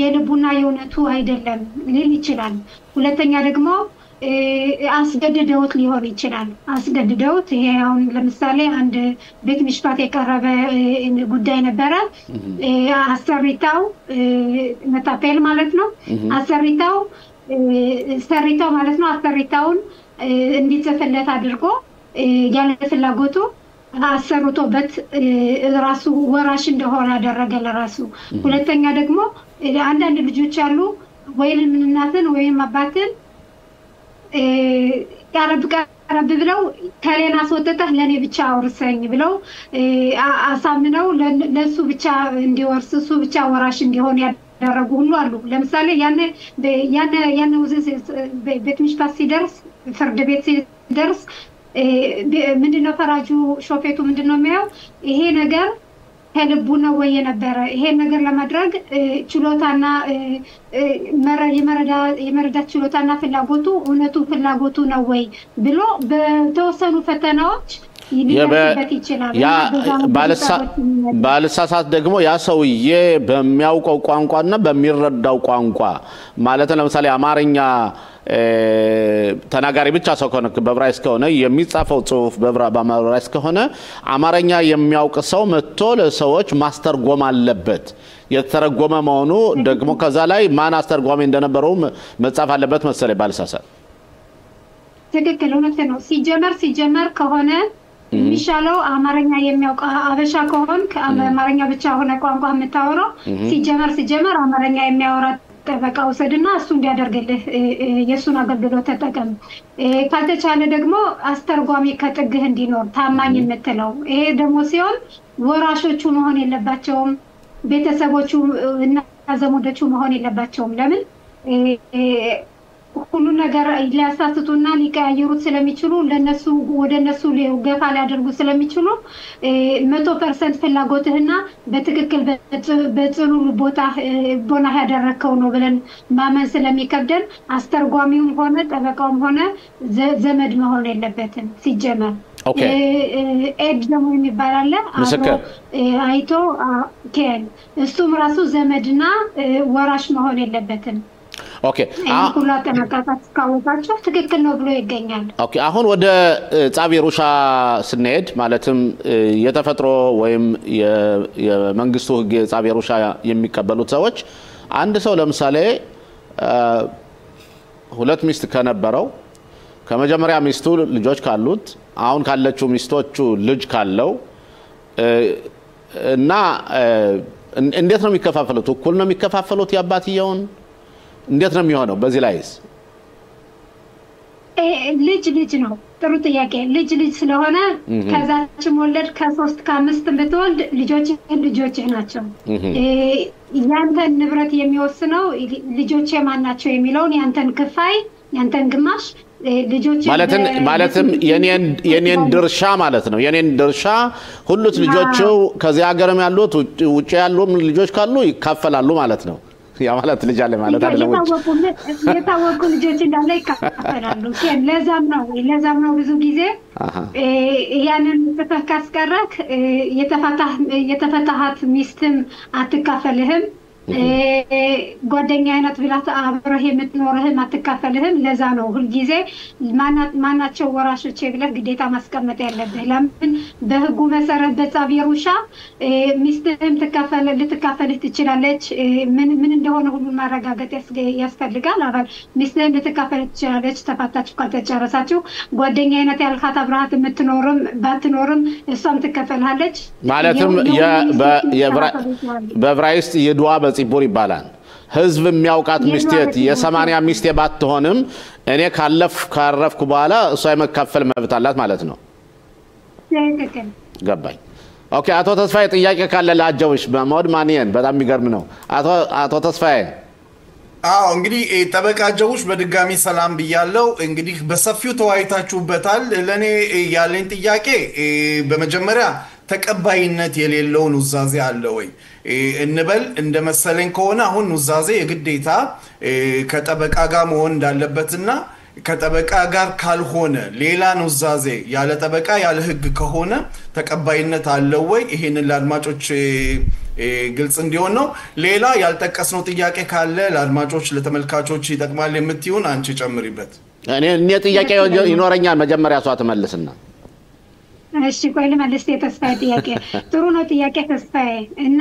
የልቡና የውነቱ አይደለም ሊል ይችላል ሁለተኛ ደግሞ አስገድደውት ሊሆን ይችላል አስገድደውት ይሄ አሁን ለምሳሌ አንድ ቤት ምሽፋት የቀረበ ጉዳይ ነበር አሰሪታው መታፈል ማለት ነው አሰሪታው ማለት ነው አሰሪታውን እንዲጽፍለት አድርጎ ያለ ፍላጎቱ አሰርቶበት ራሱ ወራሽ እንደሆነ አደረገ ለራሱ ሁለተኛ ደግሞ አንዳንድ ልጆች አሉ ወይንም እናትን ወይንም አባትን ቀረብ ብለው ከሌላ አስወጥተህ ለኔ ብቻ አውርሰኝ ብለው አሳምነው ለሱ ብቻ እንዲወርስ እሱ ብቻ ወራሽ እንዲሆን ያደረጉ ሁሉ አሉ ለምሳሌ ያነ ቤት ምሽፋት ሲደርስ ፍርድ ቤት ሲደርስ ምንድነው ፈራጁ ሾፌቱ ምንድነው የሚያው ይሄ ነገር ከልቡ ነው ወይ የነበረ ይሄ ነገር ለማድረግ ችሎታና የመረዳት ችሎታና ፍላጎቱ እውነቱ ፍላጎቱ ነው ወይ ብሎ በተወሰኑ ፈተናዎች ይደርስበት ይችላል ያ ባለሳሳት ደግሞ ያ ሰውዬ በሚያውቀው ቋንቋና በሚረዳው ቋንቋ ማለት ለምሳሌ አማርኛ ተናጋሪ ብቻ ሰው ከሆነ በዕብራይስጥ ከሆነ የሚጻፈው ጽሁፍ በዕብራይስጥ ከሆነ አማርኛ የሚያውቅ ሰው መጥቶ ለሰዎች ማስተርጎም አለበት የተረጎመ መሆኑ ደግሞ ከዛ ላይ ማን አስተርጓሚ እንደነበረው መጻፍ አለበት መሰለኝ ባልሳሳት ትክክል እውነት ነው ሲጀመር ከሆነ የሚሻለው አማርኛ የሚያውቅ አበሻ ከሆነ አማርኛ ብቻ ሆነ ቋንቋ የምታወራው ሲጀመር አማርኛ የሚያወራ ጠበቃ ወሰድና እሱ እንዲያደርግልህ የሱን አገልግሎት ተጠቀም ካልተቻለ ደግሞ አስተርጓሚ ከጥግህ እንዲኖር ታማኝ የምትለው ይሄ ደግሞ ሲሆን ወራሾቹ መሆን የለባቸውም ቤተሰቦቹ እና ዘመዶቹ መሆን የለባቸውም ለምን ሁሉ ነገር ሊያሳስቱና ሊቀያየሩት ስለሚችሉ ለነሱ ወደነሱ ገፋ ሊያደርጉ ስለሚችሉ 100% ፍላጎትህና በትክክል በጽኑ ቦና ያደረከው ነው ብለን ማመን ስለሚከብደን አስተርጓሚውም ሆነ ጠበቃውም ሆነ ዘመድ መሆን የለበትም ሲጀመር ኤድ ደግሞ የሚባል አለ አይቶ ኬን እሱም ራሱ ዘመድና ወራሽ መሆን የለበትም ኦኬ ሁላ ተመጣጣት ካወጣቸው ትክክል ነው ብሎ ይገኛል ኦኬ አሁን ወደ ጻብ የሩሻ ስንሄድ ማለትም የተፈጥሮ ወይም የመንግስቱ ህግ ጻብ የሩሻ የሚቀበሉት ሰዎች አንድ ሰው ለምሳሌ ሁለት ሚስት ከነበረው ከመጀመሪያ ሚስቱ ልጆች ካሉት አሁን ካለችው ሚስቶቹ ልጅ ካለው እና እንዴት ነው የሚከፋፈሉት እኩል ነው የሚከፋፈሉት ያባትየውን እንዴት ነው የሚሆነው በዚህ ላይስ ልጅ ነው ጥሩ ጥያቄ ልጅ ስለሆነ ከዛች ወለድ ከ3 ከ5 ብትወልድ ልጆች ናቸው ያንተን ንብረት የሚወስነው ልጆች የማናቸው የሚለውን ያንተን ክፋይ ያንተን ግማሽ ልጆች ማለትም የኔን ድርሻ ማለት ነው የኔን ድርሻ ሁሉት ልጆቹ ከዚህ ሀገርም ያሉት ውጪ ያሉም ልጆች ካሉ ይካፈላሉ ማለት ነው ያ ማለት ልጅ አለ ማለት አይደለም የታወቁ ልጆች እንዳለ ይካፈላሉ ለዛም ነው ብዙ ጊዜ ያንን ተፈካስቀረክ የተፈታሃት ሚስትም አትካፈልህም ጓደኛ አይነት ብላት አብረህ የምትኖርህም አትካፈልህም ለዛ ነው ሁሉ ጊዜ ማናቸው ወራሾች ብለህ ግዴታ ማስቀመጥ ያለብህ ለምን በህጉ መሰረት በጻብ የሩሻ ሚስትህም ልትካፈልህ ትችላለች ምን እንደሆነ ሁሉ ማረጋገጥ ያስፈልጋል አባል ሚስትህም ልትካፈልህ ትችላለች ተፋታችሁ ካልተጨረሳችሁ ጓደኛ አይነት ያልካት አብረሃት የምትኖርም ባትኖርም እሷም ትከፈልሃለች ማለትም በዕብራይስጥ የዱዓ በጽቦር ይባላል ህዝብ የሚያውቃት ሚስቴት የ80 ሚስቴ ባትሆንም እኔ ካረፍኩ በኋላ እሷ የመካፈል መብት አላት ማለት ነው ገባኝ ኦኬ አቶ ተስፋዬ ጥያቄ ካለ ላጀውሽ በመውድ ማንየን በጣም የሚገርም ነው አቶ ተስፋዬ እንግዲህ ጠበቃ ጀውሽ በድጋሚ ሰላም ብያለው እንግዲህ በሰፊው ተዋይታችሁበታል ለኔ ያለኝ ጥያቄ በመጀመሪያ ተቀባይነት የሌለው ኑዛዜ አለ ወይ እንበል እንደመሰለኝ ከሆነ አሁን ኑዛዜ የግዴታ ከጠበቃ ጋር መሆን እንዳለበትና ከጠበቃ ጋር ካልሆነ ሌላ ኑዛዜ ያለ ጠበቃ ያለ ህግ ከሆነ ተቀባይነት አለው ወይ ይሄንን ለአድማጮች ግልጽ እንዲሆን ነው ሌላ ያልጠቀስነው ጥያቄ ካለ ለአድማጮች ለተመልካቾች ይጠቅማል የምትዩን አንቺ ጨምሪበት እኔ ጥያቄ ይኖረኛል መጀመሪያ ሷ ተመልስና እሺ ቆይ ልመልስ የተስፋዬ ጥያቄ ጥሩ ነው ጥያቄ ተስፋዬ እና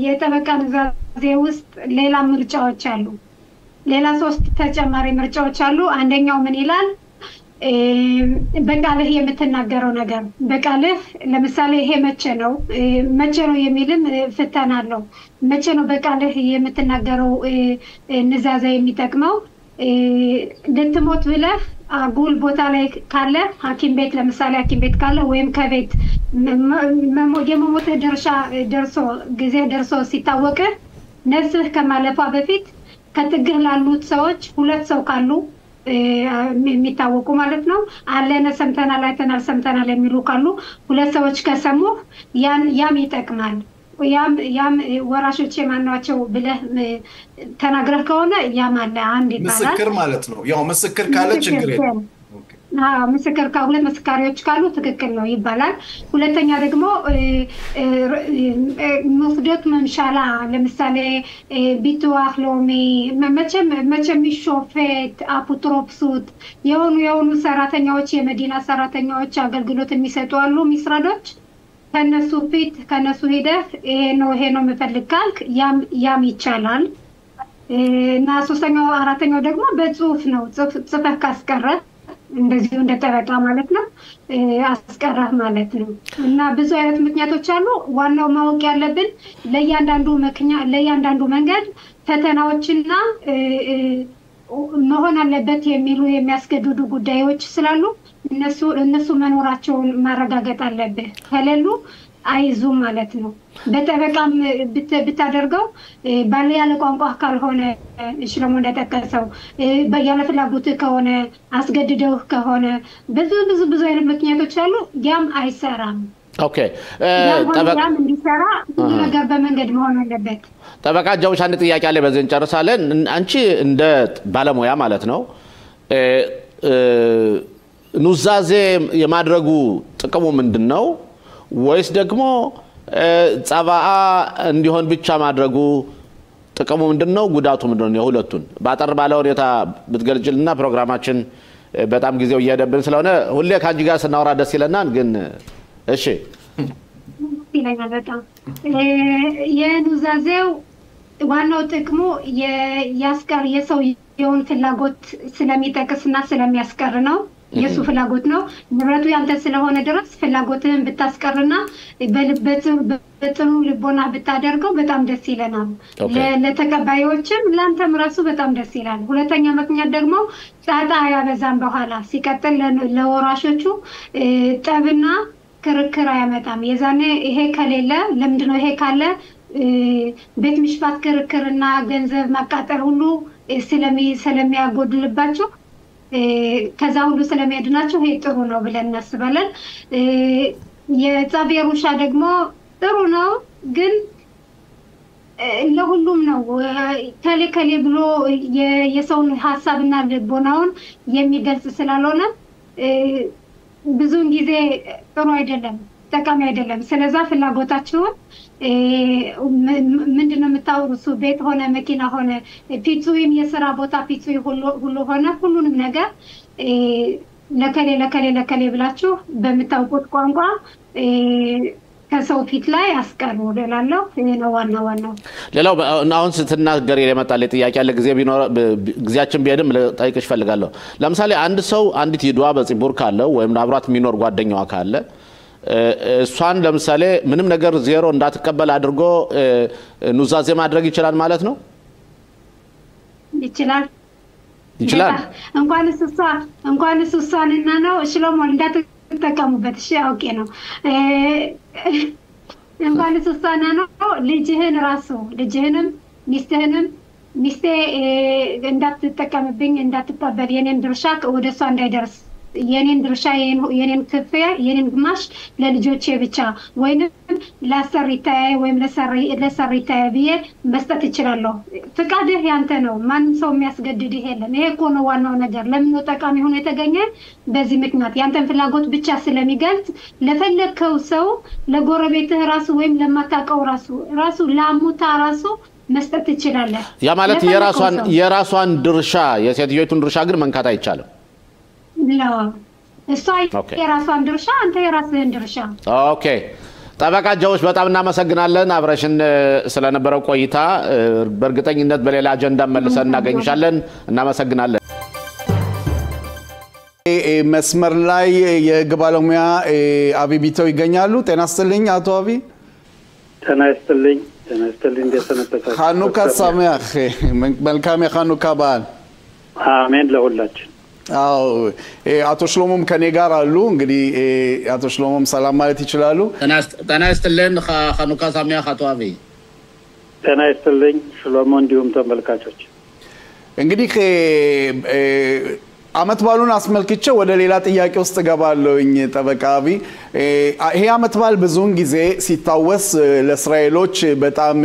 የጠበቃ ኑዛዜ ውስጥ ሌላ ምርጫዎች አሉ ሌላ 3 ተጨማሪ ምርጫዎች አሉ አንደኛው ምን ይላል በቃልህ የምትናገረው ነገር በቃልህ ለምሳሌ ይሄ መቼ ነው የሚልም ፍተና አለው መቼ ነው በቃልህ የምትናገረው ንዛዜ የሚጠቅመው ልትሞት ብለህ አጉል ቦታ ላይ ካለ ሐኪም ቤት ለምሳሌ ሐኪም ቤት ካለ ወይም ከቤት የመሞት ጊዜ ደርሶ ሲታወቅ ነፍስህ ከማለፏ በፊት ከጥግህ ላሉት ሰዎች 2 ሰው ካሉ የሚታወቁ ማለት ነው አለነ ሰምተናል አይተናል ሰምተናል የሚሉ ካሉ 2 ሰዎች ከሰሙ ያም ይጠቅማል ያም ወራሾች የማናቸው ብለህ ተናግረህ ከሆነ ያም አለ አንድ ይባላል ምስክር ማለት ነው ያው ምስክር ካለ ችግር የለም ምስክር ከሁለት መስካሪዎች ካሉ ትክክል ነው ይባላል። ሁለተኛ ደግሞ መፍደት መምሻላ ለምሳሌ ቢትዋህ ሎሚ መቼም ሾፌት አፑትሮፕሱት የሆኑ ሰራተኛዎች የመዲና ሰራተኛዎች አገልግሎት የሚሰጡ አሉ ሚስራዶች ከነሱ ፊት ከነሱ ሄደህ ይሄ ነው የምፈልግ ካልክ ያም ይቻላል። እና ሶስተኛው አራተኛው ደግሞ በጽሁፍ ነው ጽፈህ ካስቀረ እንደዚህ እንደተረዳ ማለት ነው አስቀረህ ማለት ነው። እና ብዙ አይነት ምክንያቶች አሉ። ዋናው ማወቅ ያለብን ለእያንዳንዱ መንገድ ፈተናዎችና መሆን አለበት የሚሉ የሚያስገድዱ ጉዳዮች ስላሉ እነሱ መኖራቸውን ማረጋገጥ አለብህ። ከሌሉ አይዙ ማለት ነው። በተበቃም ብታደርገው ባለ ያለ ቋንቋ ካልሆነ ሽለሞ እንደተከሰው ያለ ፍላጎት ከሆነ አስገድደው ከሆነ ብዙ አይነት ምክንያቶች አሉ። ያም አይሰራም። ኦኬ ያም እንዲሰራ ነገር በመንገድ መሆን አለበት። ጠበቃ ጃውሽ አንድ ጥያቄ አለ በዚህ እንጨርሳለን። አንቺ እንደ ባለሙያ ማለት ነው ኑዛዜ የማድረጉ ጥቅሙ ምንድነው? ወይስ ደግሞ ጻባአ እንዲሆን ብቻ ማድረጉ ጥቅሙ ምንድነው? ጉዳቱ ምንድነው? የሁለቱን ባጠር ባለ ሁኔታ ብትገልጭልና ፕሮግራማችን በጣም ጊዜው እየሄደብን ስለሆነ ሁሌ ካንጂ ጋር ስናወራ ደስ ይለናል። ግን እሺ ይለኛል በጣም የኑዛዜው ዋናው ጥቅሙ ያስቀር የሰውየውን ፍላጎት ስለሚጠቅስና ስለሚያስቀር ነው። የሱ ፍላጎት ነው። ንብረቱ ያንተ ስለሆነ ድረስ ፍላጎትህን ብታስቀርና በጥሩ ልቦና ብታደርገው በጣም ደስ ይለናል። ለተቀባዮችም ላንተም ራሱ በጣም ደስ ይላል። ሁለተኛ ምክንያት ደግሞ ጣጣ ያበዛም በኋላ ሲቀጥል ለወራሾቹ ጠብና ክርክር አያመጣም። የዛኔ ይሄ ከሌለ ለምንድነው ይሄ ካለ ቤት ምሽፋት ክርክርና ገንዘብ ማቃጠል ሁሉ ስለሚያጎድልባቸው ከዛ ሁሉ ስለሚያድናቸው ይሄ ጥሩ ነው ብለን እናስባለን። የጻቤሩሻ ደግሞ ጥሩ ነው ግን ለሁሉም ነው። ከሌ ብሎ የሰውን ሐሳብና ልቦናውን የሚገልጽ ስላልሆነ ብዙን ጊዜ ጥሩ አይደለም፣ ጠቃሚ አይደለም። ስለዛ ፍላጎታችሁን ምንድነው የምታወሩት? ቤት ሆነ መኪና ሆነ ፒጹይም የሥራ ቦታ ፒጹይ ሁሉ ሆነ ሁሉንም ነገር ለከሌ ብላችሁ በምታውቁት ቋንቋ ከሰው ፊት ላይ አስቀሩ እላለሁ። ይሄ ነው ዋናው። ሌላው አሁን ስትናገር የመጣለ ጥያቄ ያለ ጊዜያችን ቢሄድም ልጠይቅሽ ፈልጋለሁ። ለምሳሌ አንድ ሰው አንዲት ይዷ በጽቡር ካለ ወይም አብሯት የሚኖር ጓደኛዋ ካለ እሷን ለምሳሌ ምንም ነገር ዜሮ እንዳትቀበል አድርጎ ኑዛዜ ማድረግ ይችላል ማለት ነው? ይችላል። እንኳን እሷንና ነው ሽሎሞ እንዳትጠቀሙበት። እሺ አውቄ ነው። እንኳን እሷና ነው ልጅህንም ሚስቴ እንዳትጠቀምብኝ እንዳትቀበል የኔን ድርሻ ወደሷ እንዳይደርስ የኔን ድርሻ የኔን ክፍያ የኔን ግማሽ ለልጆቼ ብቻ ወይንም ለሰሪታዬ ወይም ለሰሪታዬ ብዬ መስጠት ይችላልው። ፍቃድህ ያንተ ነው። ማንም ሰው የሚያስገድድህ የለም። ይሄ እኮ ነው ዋናው ነገር። ለምን ጠቃሚ ሆኖ የተገኘ በዚህ ምክንያት ያንተን ፍላጎት ብቻ ስለሚገልጽ ለፈለከው ሰው ለጎረቤትህ ራሱ ወይም ለማታውቀው ራሱ ለአሙታ ራሱ መስጠት ይችላልህ። ያ ማለት የራሷን ድርሻ የሴትዮቱን ድርሻ ግን መንካት አይቻልም። ነው እሷ የራሷን ድርሻ አንተ የራስህን ድርሻ። ኦኬ ጠበቃ ጃውሽ በጣም እናመሰግናለን አብረሽን ስለነበረው ቆይታ። በእርግጠኝነት በሌላ አጀንዳ መልሰን እናገኝሻለን። እናመሰግናለን። መስመር ላይ የህግ ባለሙያ አቢ ቢተው ይገኛሉ። ጤና ይስጥልኝ አቶ አቢ። ጤና ይስጥልኝ እንደሰነበታችሁ። ሀኑካ ሳሚያህ መልካም የሀኑካ በዓል። አሜን ለሁላችን። አቶ ሽሎሞም ከኔ ጋር አሉ። እንግዲህ አቶ ሽሎሞም ሰላም ማለት ይችላሉ። ጤና ይስጥልን ሀኑካ ሳሚያህ አቶ አቢ። ጤና ይስጥልኝ ሽሎሞ እንዲሁም ተመልካቾች። እንግዲህ አመት ባሉን አስመልክቼ ወደ ሌላ ጥያቄ ውስጥ ገባለሁኝ ጠበቃ አቢ። ይሄ አመት ባል ብዙውን ጊዜ ሲታወስ ለእስራኤሎች በጣም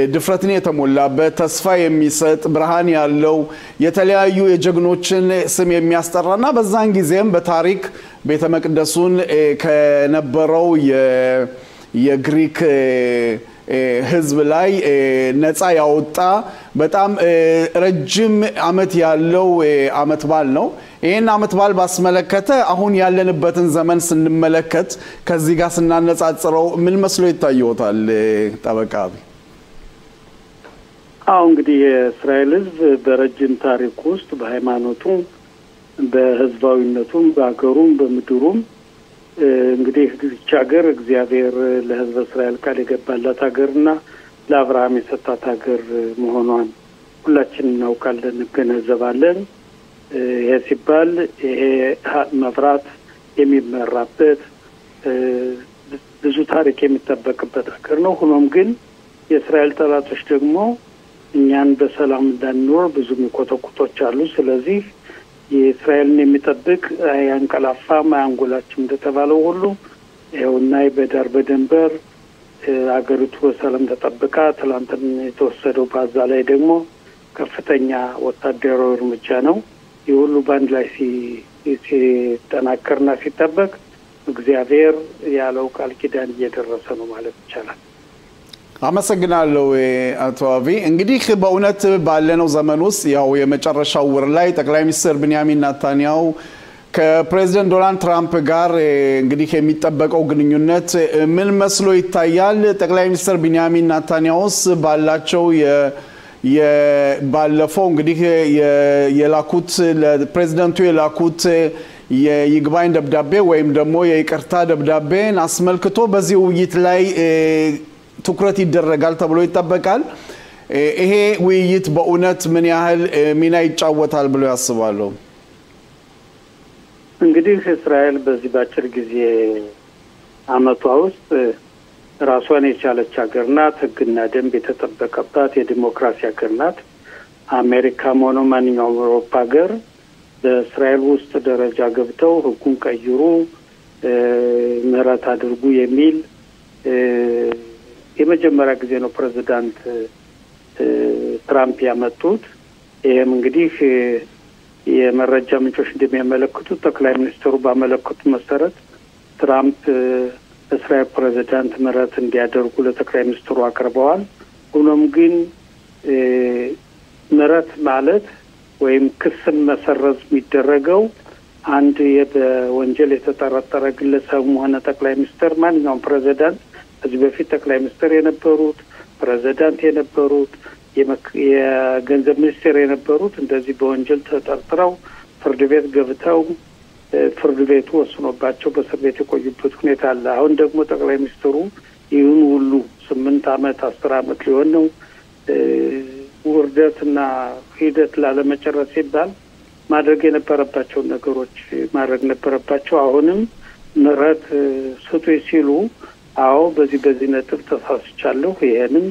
ድፍረትን የተሞላበት ተስፋ የሚሰጥ ብርሃን ያለው የተለያዩ የጀግኖችን ስም የሚያስጠራና በዛን ጊዜም በታሪክ ቤተ መቅደሱን ከነበረው የግሪክ ህዝብ ላይ ነፃ ያወጣ በጣም ረጅም አመት ያለው አመት በዓል ነው። ይሄን አመት በዓል ባስመለከተ አሁን ያለንበትን ዘመን ስንመለከት ከዚህ ጋር ስናነጻጽረው ምን መስሎ ይታየዎታል ጠበቃ? እንግዲህ የእስራኤል ህዝብ በረጅም ታሪክ ውስጥ በሃይማኖቱም በህዝባዊነቱም በአገሩም በምድሩም እንግዲህ ይህች ሀገር እግዚአብሔር ለህዝብ እስራኤል ቃል የገባላት ሀገርና ለአብርሃም የሰጣት ሀገር መሆኗን ሁላችን እናውቃለን፣ እንገነዘባለን። ይሄ ሲባል ይሄ መብራት የሚመራበት ብዙ ታሪክ የሚጠበቅበት ሀገር ነው። ሆኖም ግን የእስራኤል ጠላቶች ደግሞ እኛን በሰላም እንዳንኖር ብዙ የሚቆጠቁጦች አሉ። ስለዚህ የእስራኤልን የሚጠብቅ አያንቀላፋም አያንጎላችም እንደተባለው ሁሉ ይኸውና በዳር በድንበር አገሪቱ በሰላም ተጠብቃ ትላንትን የተወሰደው ባዛ ላይ ደግሞ ከፍተኛ ወታደራዊ እርምጃ ነው። ይህ ሁሉ በአንድ ላይ ሲጠናከርና ሲጠበቅ እግዚአብሔር ያለው ቃል ኪዳን እየደረሰ ነው ማለት ይቻላል። አመሰግናለሁ አቶ አቢ። እንግዲህ በእውነት ባለነው ዘመን ውስጥ ያው የመጨረሻው ወር ላይ ጠቅላይ ሚኒስትር ቢንያሚን ኔታንያሁ ከፕሬዝዳንት ዶናልድ ትራምፕ ጋር እንግዲህ የሚጠበቀው ግንኙነት ምን መስሎ ይታያል? ጠቅላይ ሚኒስትር ቢንያሚን ኔታንያሁስ ባላቸው ባለፈው እንግዲህ የላኩት ለፕሬዝዳንቱ የላኩት የይግባኝ ደብዳቤ ወይም ደግሞ የይቅርታ ደብዳቤን አስመልክቶ በዚህ ውይይት ላይ ትኩረት ይደረጋል ተብሎ ይጠበቃል። ይሄ ውይይት በእውነት ምን ያህል ሚና ይጫወታል ብሎ ያስባሉ? እንግዲህ እስራኤል በዚህ ባጭር ጊዜ አመቷ ውስጥ ራሷን የቻለች ሀገር ናት። ህግና ደንብ የተጠበቀባት የዲሞክራሲ ሀገር ናት። አሜሪካም ሆነ ማንኛውም አውሮፓ ሀገር በእስራኤል ውስጥ ደረጃ ገብተው ህጉን ቀይሩ፣ ምህረት አድርጉ የሚል የመጀመሪያ ጊዜ ነው ፕሬዝዳንት ትራምፕ ያመጡት። ይሄም እንግዲህ የመረጃ ምንጮች እንደሚያመለክቱት ጠቅላይ ሚኒስትሩ ባመለከቱት መሰረት ትራምፕ እስራኤል ፕሬዝዳንት ምህረት እንዲያደርጉ ለጠቅላይ ሚኒስትሩ አቅርበዋል። ሆኖም ግን ምህረት ማለት ወይም ክስን መሰረዝ የሚደረገው አንድ በወንጀል የተጠረጠረ ግለሰብ ሆነ ጠቅላይ ሚኒስትር ማንኛውም ፕሬዝዳንት ከዚህ በፊት ጠቅላይ ሚኒስትር የነበሩት ፕሬዝዳንት የነበሩት የገንዘብ ሚኒስቴር የነበሩት እንደዚህ በወንጀል ተጠርጥረው ፍርድ ቤት ገብተው ፍርድ ቤቱ ወስኖባቸው በእስር ቤት የቆዩበት ሁኔታ አለ። አሁን ደግሞ ጠቅላይ ሚኒስትሩ ይህን ሁሉ 8 አመት 10 አመት ሊሆን ነው ውርደትና ሂደት ላለመጨረስ ሲባል ማድረግ የነበረባቸውን ነገሮች ማድረግ ነበረባቸው። አሁንም ምህረት ስጡ ሲሉ አዎ በዚህ ነጥብ ተሳስቻለሁ፣ ይሄንን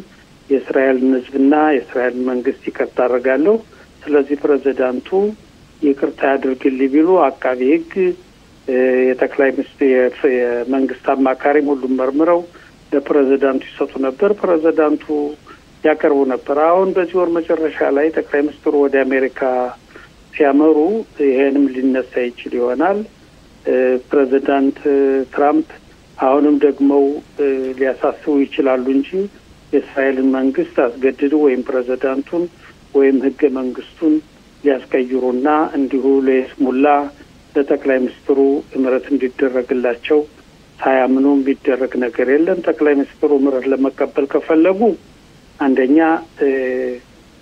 የእስራኤልን ህዝብና የእስራኤል መንግስት ይቅርታ አደርጋለሁ፣ ስለዚህ ፕሬዝዳንቱ ይቅርታ ያድርግልኝ ቢሉ አቃቤ ህግ የጠቅላይ ሚኒስትር የመንግስት አማካሪም ሁሉም መርምረው ለፕሬዝዳንቱ ይሰጡ ነበር፣ ፕሬዝዳንቱ ያቀርቡ ነበር። አሁን በዚህ ወር መጨረሻ ላይ ጠቅላይ ሚኒስትሩ ወደ አሜሪካ ሲያመሩ ይሄንም ሊነሳ ይችል ይሆናል። ፕሬዝዳንት ትራምፕ አሁንም ደግሞ ሊያሳስቡ ይችላሉ እንጂ የእስራኤልን መንግስት አስገድደው ወይም ፕሬዝዳንቱን ወይም ህገ መንግስቱን ሊያስቀይሩና እንዲሁ ለስሙላ ለጠቅላይ ሚኒስትሩ ምህረት እንዲደረግላቸው ሳያምኑ ቢደረግ ነገር የለም። ጠቅላይ ሚኒስትሩ ምህረት ለመቀበል ከፈለጉ አንደኛ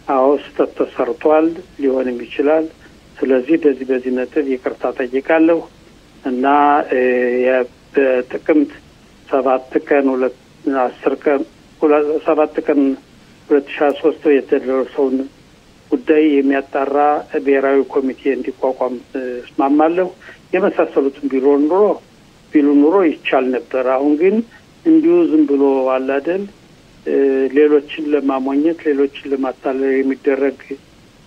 አዎ ስህተት ተሰርቷል ሊሆንም ይችላል፣ ስለዚህ በዚህ ነጥብ ይቅርታ ጠይቃለሁ እና በጥቅምት 7 ቀን 2023 የተደረሰውን ጉዳይ የሚያጣራ ብሔራዊ ኮሚቴ እንዲቋቋም እስማማለሁ። የመሳሰሉትን ቢሉ ኑሮ ይቻል ነበር። አሁን ግን እንዲሁ ዝም ብሎ አላደል ሌሎችን ለማሞኘት ሌሎችን ለማታለል የሚደረግ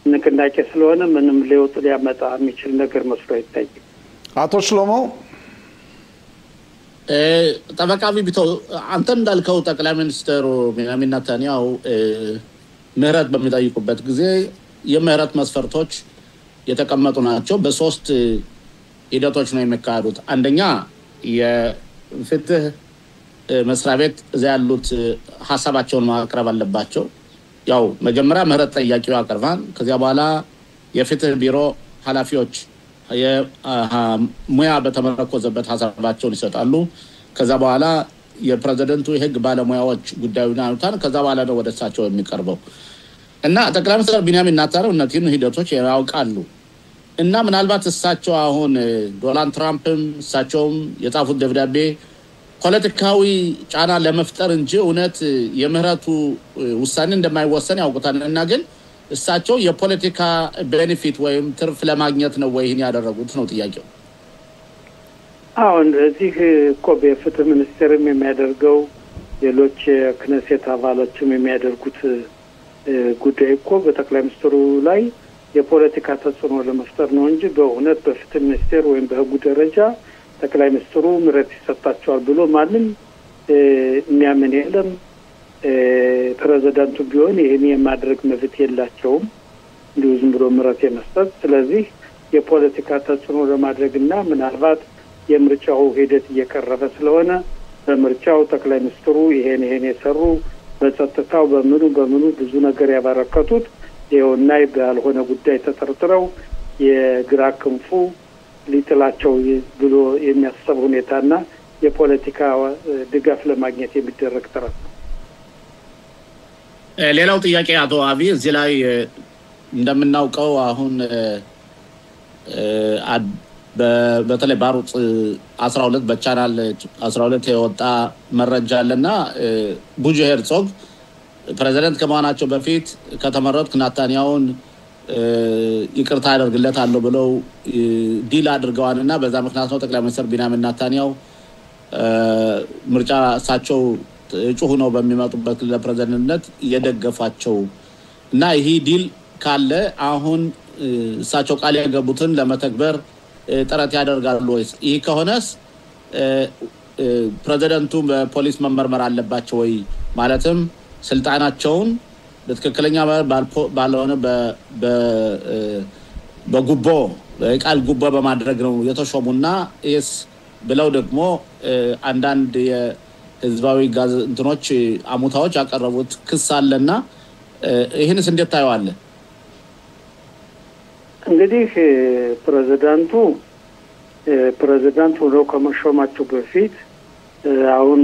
ንቅናቄ ስለሆነ ምንም ለውጥ ሊያመጣ የሚችል ነገር መስሎ አይታይም። አቶ ሽሎሞ ጠበቃ ቢተው አንተ እንዳልከው ጠቅላይ ሚኒስትሩ ቤንያሚን ኔታንያሁ ምህረት በሚጠይቁበት ጊዜ የምህረት መስፈርቶች የተቀመጡ ናቸው በሶስት ሂደቶች ነው የሚካሄዱት አንደኛ የፍትህ መስሪያ ቤት እዛ ያሉት ሐሳባቸውን ማቅረብ አለባቸው ያው መጀመሪያ ምህረት ጠያቂው ያቀርባል ከዚያ በኋላ የፍትህ ቢሮ ኃላፊዎች ሙያ በተመረኮዘበት ሐሳባቸውን ይሰጣሉ ከዛ በኋላ የፕሬዝዳንቱ የህግ ባለሙያዎች ጉዳዩን ያዩታል ከዛ በኋላ ነው ወደ እሳቸው የሚቀርበው እና ጠቅላይ ሚኒስትር ቤንያሚን ኔታንያሁ እነዚህን ሂደቶች ያውቃሉ እና ምናልባት እሳቸው አሁን ዶናልድ ትራምፕም እሳቸውም የጻፉት ደብዳቤ ፖለቲካዊ ጫና ለመፍጠር እንጂ እውነት የምህረቱ ውሳኔ እንደማይወሰን ያውቁታልና ግን እሳቸው የፖለቲካ ቤኔፊት ወይም ትርፍ ለማግኘት ነው ወይ ይሄን ያደረጉት ነው ጥያቄው አሁን እዚህ እኮ በፍትህ ሚኒስቴርም የሚያደርገው ሌሎች ክነሴት አባላትም የሚያደርጉት ጉዳይ እኮ በጠቅላይ ሚኒስትሩ ላይ የፖለቲካ ተጽዕኖ ለመፍጠር ነው እንጂ በእውነት በፍትህ ሚኒስቴር ወይም በህጉ ደረጃ ጠቅላይ ሚኒስትሩ ምህረት ይሰጣቸዋል ብሎ ማንም የሚያምን የለም ፕሬዝዳንቱ ቢሆን ይሄን የማድረግ መብት የላቸውም እንዲሁ ዝም ብሎ ምህረት የመስጠት ስለዚህ የፖለቲካ ተጽዕኖ ለማድረግና ምናልባት የምርጫው ሂደት እየቀረበ ስለሆነ በምርጫው ጠቅላይ ሚኒስትሩ ይሄን የሰሩ በጸጥታው በምኑ ብዙ ነገር ያበረከቱት ይኸውና ባልሆነ ጉዳይ ተጠርጥረው የግራ ክንፉ ሊጥላቸው ብሎ የሚያስብ ሁኔታና የፖለቲካ ድጋፍ ለማግኘት የሚደረግ ጥረት ነው ሌላው ጥያቄ አቶ አቢ እዚህ ላይ እንደምናውቀው አሁን በተለይ ባሩጽ 12 በቻናል 12 የወጣ መረጃ አለና ቡጂ ሄርጾግ ፕሬዝዳንት ከመሆናቸው በፊት ከተመረጡት ኔታንያሁን ይቅርታ ያደርግለታል ብለው ዲል አድርገዋልና በዛ ምክንያት ነው ጠቅላይ ሚኒስትር ቤንያሚን ኔታንያሁ ምርጫ እሳቸው እጩ ሆነው በሚመጡበት ለፕሬዝዳንትነት የደገፋቸው እና ይሄ ዲል ካለ አሁን እሳቸው ቃል ያገቡትን ለመተግበር ጥረት ያደርጋሉ ወይስ ይሄ ከሆነስ ፕሬዝዳንቱ በፖሊስ መመርመር አለባቸው ወይ ማለትም ስልጣናቸውን በትክክለኛ ባልሆነ በጉቦ ቃል ጉቦ በማድረግ ነው የተሾሙና ኤስ ብለው ደግሞ አንዳንድ የህዝባዊ ጋዜጠኞች አሙታዎች ያቀረቡት ክስ አለና ይሄንስ እንዴት ታዩዋለ እንግዲህ ፕሬዝዳንቱ ሆኖ ከመሾማቸው በፊት አሁን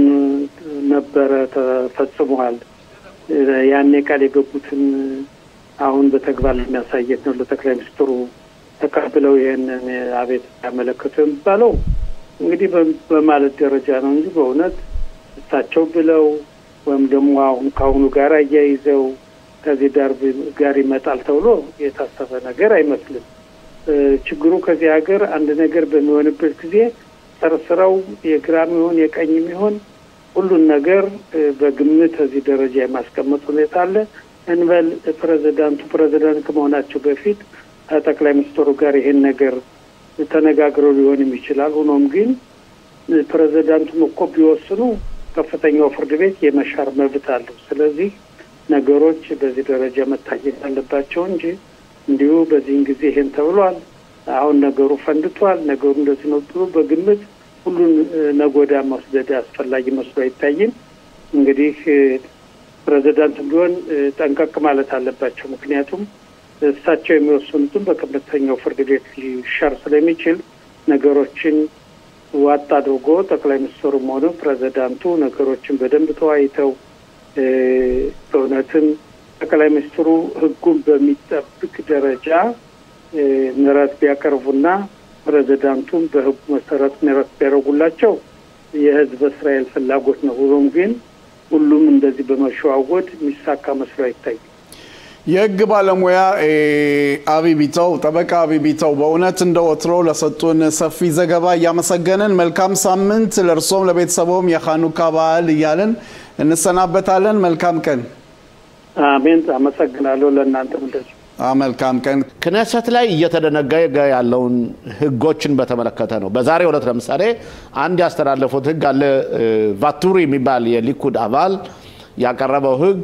ነበረ ተፈጽሟል ያኔ ቃል የገቡትን አሁን በተግባር የሚያሳየት ነው ለጠቅላይ ሚኒስትሩ ተቀብለው ይሄንን አቤት ያመለከቱን ባለው እንግዲህ በማለት ደረጃ ነው እንጂ በእውነት እሳቸው ብለው ወይም ደግሞ አሁን ካሁኑ ጋር ያይዘው ከዚህ ጋር ይመጣል ተብሎ የታሰበ ነገር አይመስልም ችግሩ ከዚህ ሀገር አንድ ነገር በሚሆንበት ጊዜ ተርስራው የግራም ይሁን የቀኝም ይሁን ሁሉን ነገር በግምት እዚህ ደረጃ የማስቀመጥ ሁኔታ አለ እንበል ፕሬዝዳንት ከመሆናቸው በፊት ጠቅላይ ሚኒስትሩ ጋር ይሄን ነገር ተነጋግረው ሊሆን ይችላል ሆኖም ግን ፕሬዝዳንቱ እኮ ቢወስኑ ከፍተኛው ፍርድ ቤት የመሻር መብት አለው ስለዚህ ነገሮች በዚህ ደረጃ መታየት አለባቸው እንጂ እንዲሁ በዚህ ጊዜ ይሄን ተብሏል አሁን ነገሩ ፈንድቷል ነገሩ እንደዚህ ነው ብሎ በግምት ሁሉን ነጎዳ መስደድ አስፈላጊ መስሎ አይታይም እንግዲህ ፕሬዝዳንቱ ቢሆን ጠንቀቅ ማለት አለባቸው ምክንያቱም እሳቸው የሚወስኑትን በከፍተኛው ፍርድ ቤት ሊሻር ስለሚችል ነገሮችን ዋጣ አድርጎ ጠቅላይ ሚኒስትሩም ሆነ ፕሬዝዳንቱ ነገሮችን በደንብ ተወያይተው በእውነትም ጠቅላይ ሚኒስትሩ ህጉን በሚጠብቅ ደረጃ ምህረት ቢያቀርቡና ፕሬዝዳንቱም በህጉ መሰረት ምህረት ቢያደርጉላቸው የህዝብ እስራኤል ፍላጎት ነው ሆኖም ግን ሁሉም እንደዚህ በመሸዋወድ የሚሳካ መስሎ አይታይም የህግ ባለሙያ አቢቢታው ጠበቃ አቢቢታው በእውነት እንደወትሮ ለሰጡን ሰፊ ዘገባ ያመሰገነን መልካም ሳምንት ለርሶም ለቤተሰቦም የኻኑካ በዓል ይያለን እንሰናበታለን መልካም ቀን አሜን አመሰግናለሁ ለእናንተም እንደዚህ መልካም ቀን ክነሰት ላይ እየተደነገገ ያለውን ህጎችን በተመለከተ ነው በዛሬው ዕለት ለምሳሌ አንድ ያስተላለፉት ህግ አለ ቫቱሪ የሚባል የሊኩድ አባል ያቀረበው ህግ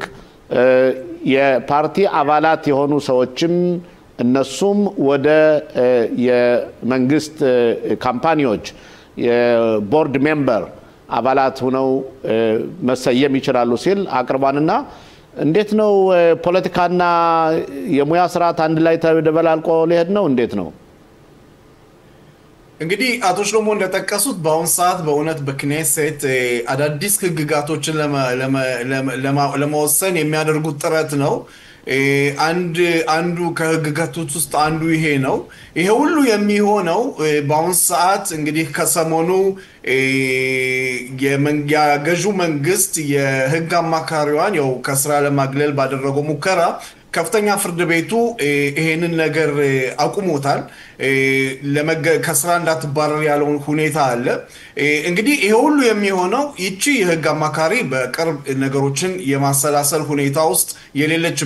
የፓርቲ አባላት የሆኑ ሰዎችም እነሱም ወደ የመንግስት ካምፓኒዎች የቦርድ ሜምበር አባላት ሆነው መሰየም ይችላሉ ሲል አቅርባንና እንዴት ነው ፖለቲካና የሙያ ስርዓት አንድ ላይ ተደበላልቆ ሊሄድ ነው እንዴት ነው እንግዲህ አቶ ሽሎሞ እንደተጠቀሱት በአሁን ሰዓት በእውነት በክኔሴት አዳዲስ ህግጋቶችን ለመወሰን የሚያደርጉት ጥረት ነው አንዱ ከህግጋቶች ውስጥ አንዱ ይሄ ነው ይሄ ሁሉ የሚሆነው በአሁን ሰዓት እንግዲህ ከሰሞኑ የገዢው መንግስት የህግ አማካሪዋን ያው ከስራ ለማግለል ባደረገው ሙከራ ከፍተኛ ፍርድ ቤቱ ይሄንን ነገር አቁሞታል ከስራ እንዳትባረር ያለው ሁኔታ አለ እንግዲህ ይሄ ሁሉ የሚሆነው ይቺ የህግ አማካሪ በቅርብ ነገሮችን የማሰላሰል ሁኔታ ውስጥ የሌለች